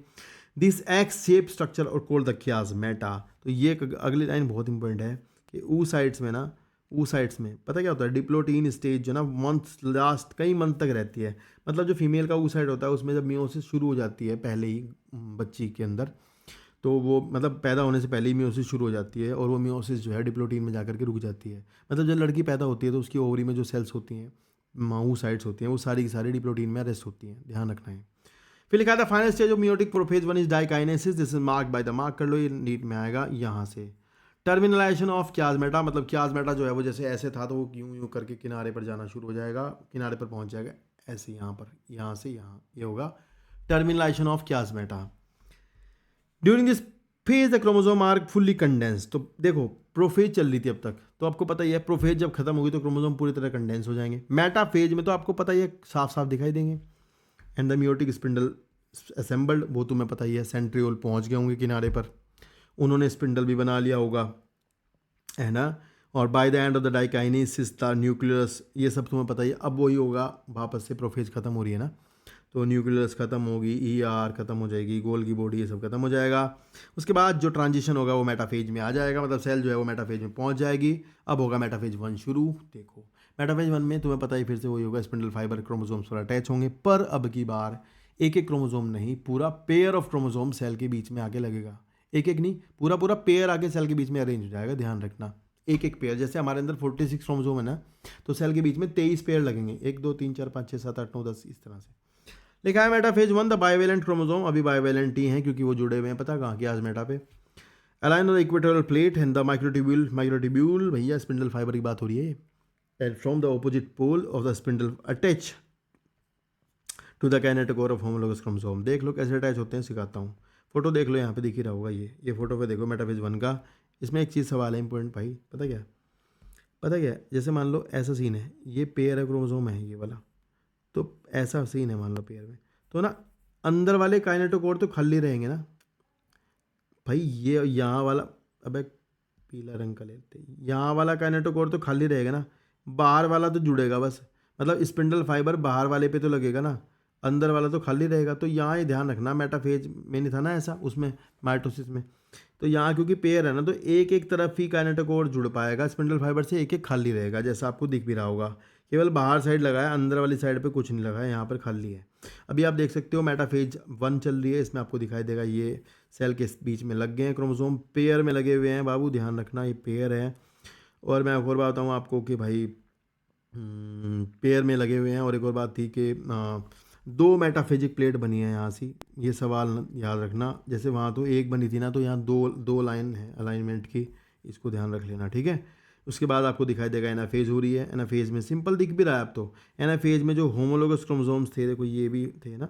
दिस एक्स शेप स्ट्रक्चर और कॉल्ड द कियाजमेटा। तो ये अगली लाइन बहुत इंपॉर्टेंट है कि oocytes में ना, oocytes में पता क्या होता है, डिप्लोटीन स्टेज जो ना मंथ्स लास्ट कई मंथ तक रहती है, मतलब जो फीमेल का oocyte होता है उसमें जब मियोसिस शुरू हो जाती है पहले ही बच्ची के अंदर, तो वो मतलब पैदा होने से पहले ही मियोसिस शुरू हो जाती है और वो मियोसिस जो है डिप्लोटीन में जाकर के रुक जाती है। मतलब जब लड़की पैदा होती है तो उसकी ओवरी में जो सेल्स होती हैं, oocytes होती हैं, वो सारी की सारी डिप्लोटीन में अरेस्ट होती हैं, ध्यान रखना है। फिर लिखा था final stage of meiotic prophase 1 is diakinesis, this is marked by the, mark कर लो, ये नीट में आएगा यहाँ से। टर्मिनलाइजेशन ऑफ कियाजमेटा, मतलब कियाजमेटा जो है वो जैसे ऐसे था तो वो यूं यूं करके किनारे पर जाना शुरू हो जाएगा, किनारे पर पहुंच जाएगा ऐसे, यहाँ पर, यहाँ से यहाँ, ये होगा terminalization of chiasmata. During this phase the chromosome are fully condense. तो देखो प्रोफेज चल रही थी अब तक, तो आपको पता ही है प्रोफेज जब खत्म होगी तो क्रोमोसोम पूरी तरह कंडेंस हो जाएंगे। मेटा फेज में तो आपको पता ही है साफ साफ दिखाई देंगे। And the meiotic spindle assembled, वो तुम्हें पता ही है, सेंट्रियोल पहुंच गए होंगे किनारे पर, उन्होंने स्पिंडल भी बना लिया होगा, है ना। और by the end of the diakinesis the nucleus, ये सब तुम्हें पता ही है। अब वही होगा, वापस से प्रोफेज खत्म हो रही है ना, तो न्यूक्लियस खत्म होगी, ER खत्म हो जाएगी, गोल की बॉडी, ये सब खत्म हो जाएगा। उसके बाद जो ट्रांजिशन होगा वो मेटाफेज में आ जाएगा, मतलब सेल जो है वो मेटाफेज में पहुंच जाएगी। अब होगा मेटाफेज 1 शुरू। देखो मेटाफेज 1 में तुम्हें पता ही फिर से वही होगा, स्पिंडल फाइबर क्रोमोसोम्स पर अटैच होंगे, पर अब की बार एक एक क्रोमोसोम नहीं, पूरा पेयर ऑफ क्रोमोसोम सेल के बीच में आके लगेगा, एक एक नहीं, पूरा पूरा पेयर आके सेल के बीच में अरेंज हो जाएगा, ध्यान रखना। एक एक पेयर, जैसे हमारे अंदर 46 क्रोमोसोम है ना, तो सेल के बीच में 23 पेयर लगेंगे, 1 2 3 4 5 6 7 8 9 10, इस तरह से लिखा है। मेटाफेज 1 द बाइवेलेंट क्रोमोसोम, अभी बाइवेलेंट ही हैं क्योंकि वो जुड़े हुए हैं, पता कहाँ कियाजमेटा पे। Align the equatorial plate and the microtubule, microtubule भैया स्पिंडल फाइबर की बात हो रही है। and from the opposite pole of the spindle attach to the kinetochore of homologous chromosome। देख लो कैसे अटैच होते हैं, सिखाता हूँ। फोटो देख लो, यहाँ पे दिख ही रहा होगा, ये फोटो पे देखो मेटाफेज 1 का। इसमें एक चीज़ सवाल है इंपॉर्टेंट भाई, पता क्या है? जैसे मान लो ऐसा सीन है, ये पेयर है, क्रोमोसोम है ये वाला, तो ऐसा सीन है मान लो पेयर में, तो ना अंदर वाले काइनेटोकोर तो खाली रहेंगे ना भाई। ये यहाँ वाला, अबे पीला रंग का लेते हैं, यहाँ वाला काइनेटोकोर तो खाली रहेगा ना, बाहर वाला तो जुड़ेगा बस, मतलब स्पिंडल फाइबर बाहर वाले पे तो लगेगा ना, अंदर वाला तो खाली रहेगा। तो यहाँ ये ध्यान रखना, मेटाफेज में नहीं था ना ऐसा, उसमें माइटोसिस में, तो यहाँ क्योंकि पेयर है ना, तो एक एक तरफ ही काइनेटोकोर जुड़ पाएगा स्पिंडल फाइबर से, एक एक खाली रहेगा, जैसा आपको दिख भी रहा होगा। केवल बाहर साइड लगा है, अंदर वाली साइड पे कुछ नहीं लगा है, यहाँ पर खाली है। अभी आप देख सकते हो मेटाफेज 1 चल रही है, इसमें आपको दिखाई देगा ये सेल के बीच में लग गए हैं क्रोमोसोम, पेयर में लगे हुए हैं बाबू, ध्यान रखना ये पेयर है। और मैं एक और बात बताऊँ आपको कि भाई पेयर में लगे हुए हैं। और एक और बात थी कि 2 मेटाफेजिक प्लेट बनी है यहाँ से, ये सवाल याद रखना। जैसे वहाँ तो एक बनी थी ना, तो यहाँ दो लाइन है अलाइनमेंट की, इसको ध्यान रख लेना, ठीक है। उसके बाद आपको दिखाई देगा एनाफेज हो रही है, एनाफेज में सिंपल दिख भी रहा है अब तो। एनाफेज में जो होमोलोगस क्रोमोसोम्स थे, देखो ये भी थे ना,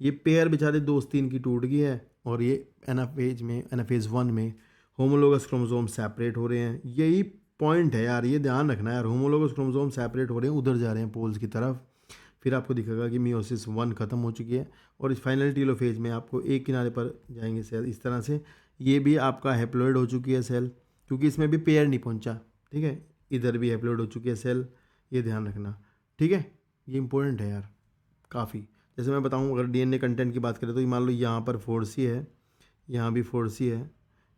ये पेयर बेचारे 2-3 की टूट गई है, और ये एनाफेज 1 में होमोलोगस क्रोमोसोम सेपरेट हो रहे हैं। यही पॉइंट है यार, ये ध्यान रखना है यार, होमोलोगस क्रोमोसोम सेपरेट हो रहे हैं, उधर जा रहे हैं पोल्स की तरफ। फिर आपको दिखेगा कि मियोसिस 1 खत्म हो चुकी है, और इस फाइनल टीलोफेज में आपको एक किनारे पर जाएंगे सेल इस तरह से। ये भी आपका हैप्लॉइड हो चुकी है सेल, क्योंकि इसमें भी पेयर नहीं पहुंचा, ठीक है। इधर भी हैप्लॉइड हो चुकी है सेल, ये ध्यान रखना, ठीक है। ये इंपॉर्टेंट है यार काफ़ी। जैसे मैं बताऊँ, अगर डीएनए कंटेंट की बात करें तो मान लो यहाँ पर 4C है, यहाँ भी 4C है,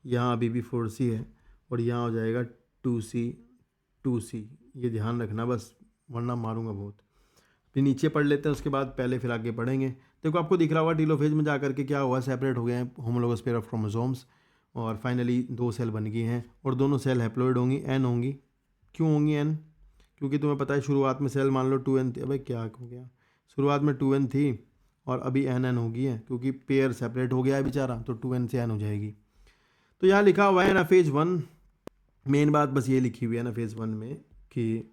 यहाँ अभी भी 4C है, और यहाँ हो जाएगा 2C। ये ध्यान रखना बस, वरना मारूंगा बहुत। फिर नीचे पढ़ लेते हैं, उसके बाद पहले फिर आगे पढ़ेंगे। देखो आपको दिख रहा होगा टीलोफेज में जाकर के क्या हुआ, सेपरेट हो गए हैं होमोलोगस पेयर ऑफ क्रोमोसोम्स, और फाइनली 2 सेल बन गई हैं, और दोनों सेल हैप्लॉइड होंगी, एन होंगी। क्यों होंगी एन? क्योंकि तुम्हें पता है शुरुआत में सेल मान लो 2n थी, अबे क्या हो गया, शुरुआत में 2n थी और अभी n हो गई है, क्योंकि पेयर सेपरेट हो गया है बेचारा, तो 2n से n हो जाएगी। तो यहाँ लिखा हुआ है ना फेज 1, मेन बात बस ये लिखी हुई है ना फेज 1 में कि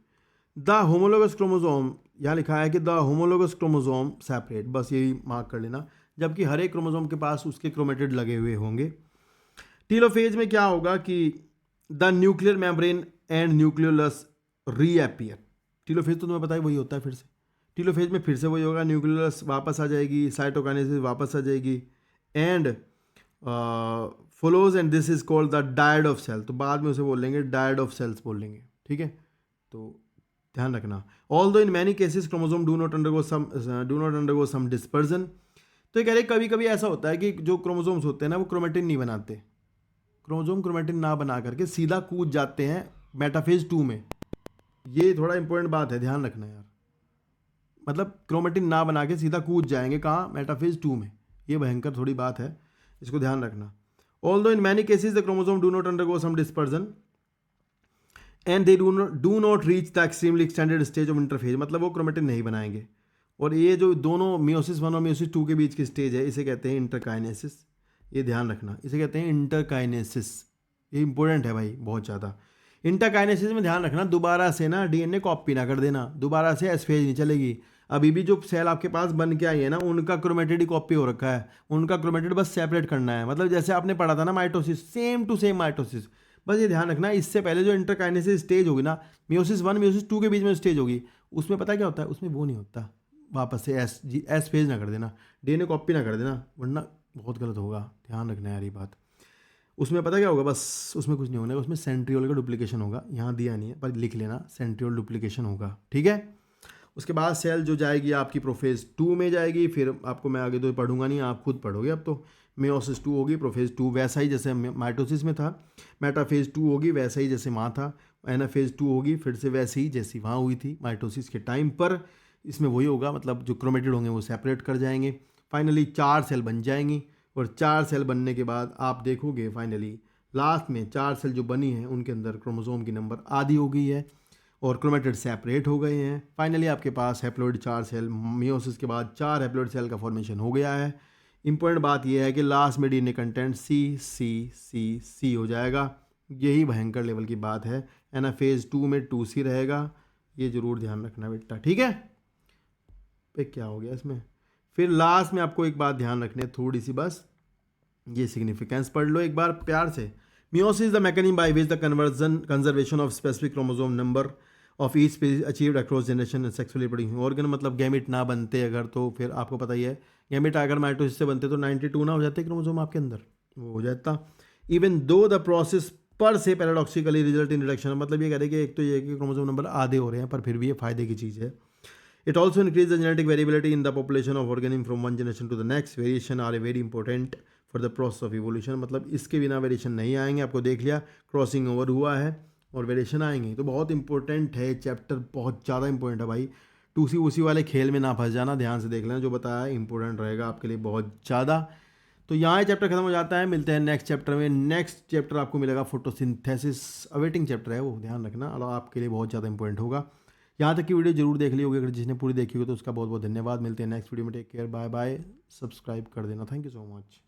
द होमोलोगस क्रोमोसोम, यहाँ लिखा है कि द होमोलोगस क्रोमोसोम सेपरेट, बस यही मार्क कर लेना, जबकि हर एक क्रोमोसोम के पास उसके क्रोमेटिड लगे हुए होंगे। टीलोफेज में क्या होगा कि the nuclear membrane and nucleolus reappear. Telophase तो तुम्हें पता है वही होता है, फिर से टीलोफेज में फिर से वही होगा, न्यूक्लियोलस वापस आ जाएगी, साइटोकाइनेसिस वापस आ जाएगी, and follows, and this is called the dyad of cell. तो बाद में उसे बोलेंगे डायड ऑफ सेल्स बोलेंगे, ठीक है। तो ध्यान रखना, although in many cases chromosome do not undergo some dispersion. तो ये कह रहे कभी कभी ऐसा होता है कि जो क्रोमोसोम्स होते हैं ना, वो क्रोमेटिन नहीं बनाते, क्रोमोसोम क्रोमेटिन ना बना करके सीधा कूद जाते हैं मेटाफेज 2 में। ये थोड़ा इंपॉर्टेंट बात है, ध्यान रखना यार, मतलब क्रोमेटिन ना बना के सीधा कूद जाएंगे कहाँ, मेटाफेज 2 में। ये भयंकर थोड़ी बात है, इसको ध्यान रखना। Although in many cases the chromosome do not undergo some dispersion and they do not reach the extremely extended stage of interphase, मतलब वो क्रोमेटिन नहीं बनाएंगे। और ये जो दोनों मियोसिस 1 और मियोसिस 2 के बीच की स्टेज है, इसे कहते हैं इंटरकाइनेसिस। ये ध्यान रखना, इसे कहते हैं इंटरकाइनेसिस। ये इंपॉर्टेंट है भाई बहुत ज़्यादा। इंटरकाइनेसिस में ध्यान रखना, दोबारा से ना डीएनए कॉपी ना कर देना, दोबारा से एस फेज नहीं चलेगी। अभी भी जो सेल आपके पास बन के आई है ना, उनका क्रोमेटिड ही कॉपी हो रखा है, उनका क्रोमेटिड बस सेपरेट करना है। मतलब जैसे आपने पढ़ा था ना mitosis, same to same mitosis. बस ये ध्यान रखना, इससे पहले जो इंटरकाइनेसिस स्टेज होगी ना, मियोसिस 1 मियोसिस 2 के बीच में स्टेज होगी, उसमें पता क्या होता है, उसमें वो नहीं होता, वापस से एस फेज ना कर देना, डीएनए कॉपी ना कर देना, वरना बहुत गलत होगा। ध्यान रखना यार ये बात। उसमें पता क्या होगा, बस उसमें कुछ नहीं होगा, उसमें सेंट्रियोल का डुप्लीकेशन होगा, यहाँ दिया नहीं है पर लिख लेना, सेंट्रियोल डुप्लीकेशन होगा, ठीक है। उसके बाद सेल जो जाएगी आपकी प्रोफेज 2 में जाएगी, फिर आपको मैं आगे तो पढ़ूंगा नहीं, आप खुद पढ़ोगे। अब तो मेयोसिस 2 होगी, प्रोफेज 2 वैसा ही जैसे माइटोसिस में था, मेटाफेज 2 होगी वैसा ही जैसे वहाँ था, एनाफेज 2 होगी फिर से वैसे ही जैसी वहाँ हुई थी माइटोसिस के टाइम पर। इसमें वही होगा, मतलब जो क्रोमेटिड होंगे वो सेपरेट कर जाएंगे, फाइनली 4 सेल बन जाएंगी। और 4 सेल बनने के बाद आप देखोगे फाइनली लास्ट में 4 सेल जो बनी हैं उनके अंदर क्रोमोसोम की नंबर आधी हो गई है और क्रोमेटिड सेपरेट हो गए हैं। फाइनली आपके पास हैप्लॉइड 4 सेल, मियोसिस के बाद 4 हैप्लॉइड सेल का फॉर्मेशन हो गया है। इंपॉर्टेंट बात यह है कि लास्ट में डीएनए कंटेंट C हो जाएगा। यही भयंकर लेवल की बात है। एनाफेज 2 में 2C रहेगा, ये ज़रूर ध्यान रखना बेटा, ठीक है। पे क्या हो गया इसमें। फिर लास्ट में आपको एक बात ध्यान रखनी है थोड़ी सी बस, ये सिग्निफिकेंस पढ़ लो एक बार प्यार से। Meiosis the mechanism by which the conservation of specific chromosome number of each species achieved across generation sexually producing organ, मतलब गैमेट ना बनते अगर, तो फिर आपको पता ही है गैमेट अगर माइटोसिस से बनते तो 92 ना हो जाते क्रोमोसोम आपके अंदर, वो हो जाता। इवन दो द प्रोसेस पर से पैराडॉक्सिकली रिजल्ट इन रिडक्शन, मतलब ये कह रहे कि एक तो ये कि क्रोमोसोम नंबर आधे हो रहे हैं पर फिर भी ये फायदे की चीज़ है। It also increases the genetic variability in the population of organism from one generation to the next. Variation are very important for the process of evolution, मतलब इसके बिना वेरिएशन नहीं आएंगे। आपको देख लिया क्रॉसिंग ओवर हुआ है और वेरिएशन आएंगे, तो बहुत इंपॉर्टेंट है चैप्टर, बहुत ज़्यादा इंपॉर्टेंट है भाई। टूसी उसी वाले खेल में ना फंस जाना, ध्यान से देख लेना, जो बताया इंपॉर्टेंट रहेगा आपके लिए बहुत ज़्यादा। तो यहाँ ये चैप्टर खत्म हो जाता है, मिलते हैं नेक्स्ट चैप्टर में। नेक्स्ट चैप्टर आपको मिलेगा फोटोसिंथेसिस, अवेटिंग चैप्टर है वो, ध्यान रखना, और आपके लिए बहुत ज़्यादा इंपॉर्टेंट होगा। यहाँ तक की वीडियो जरूर देख ली होगी, अगर जिसने पूरी देखी होगी तो उसका बहुत बहुत धन्यवाद। मिलते हैं नेक्स्ट वीडियो में, take care, bye bye, subscribe कर देना, थैंक यू सो मच।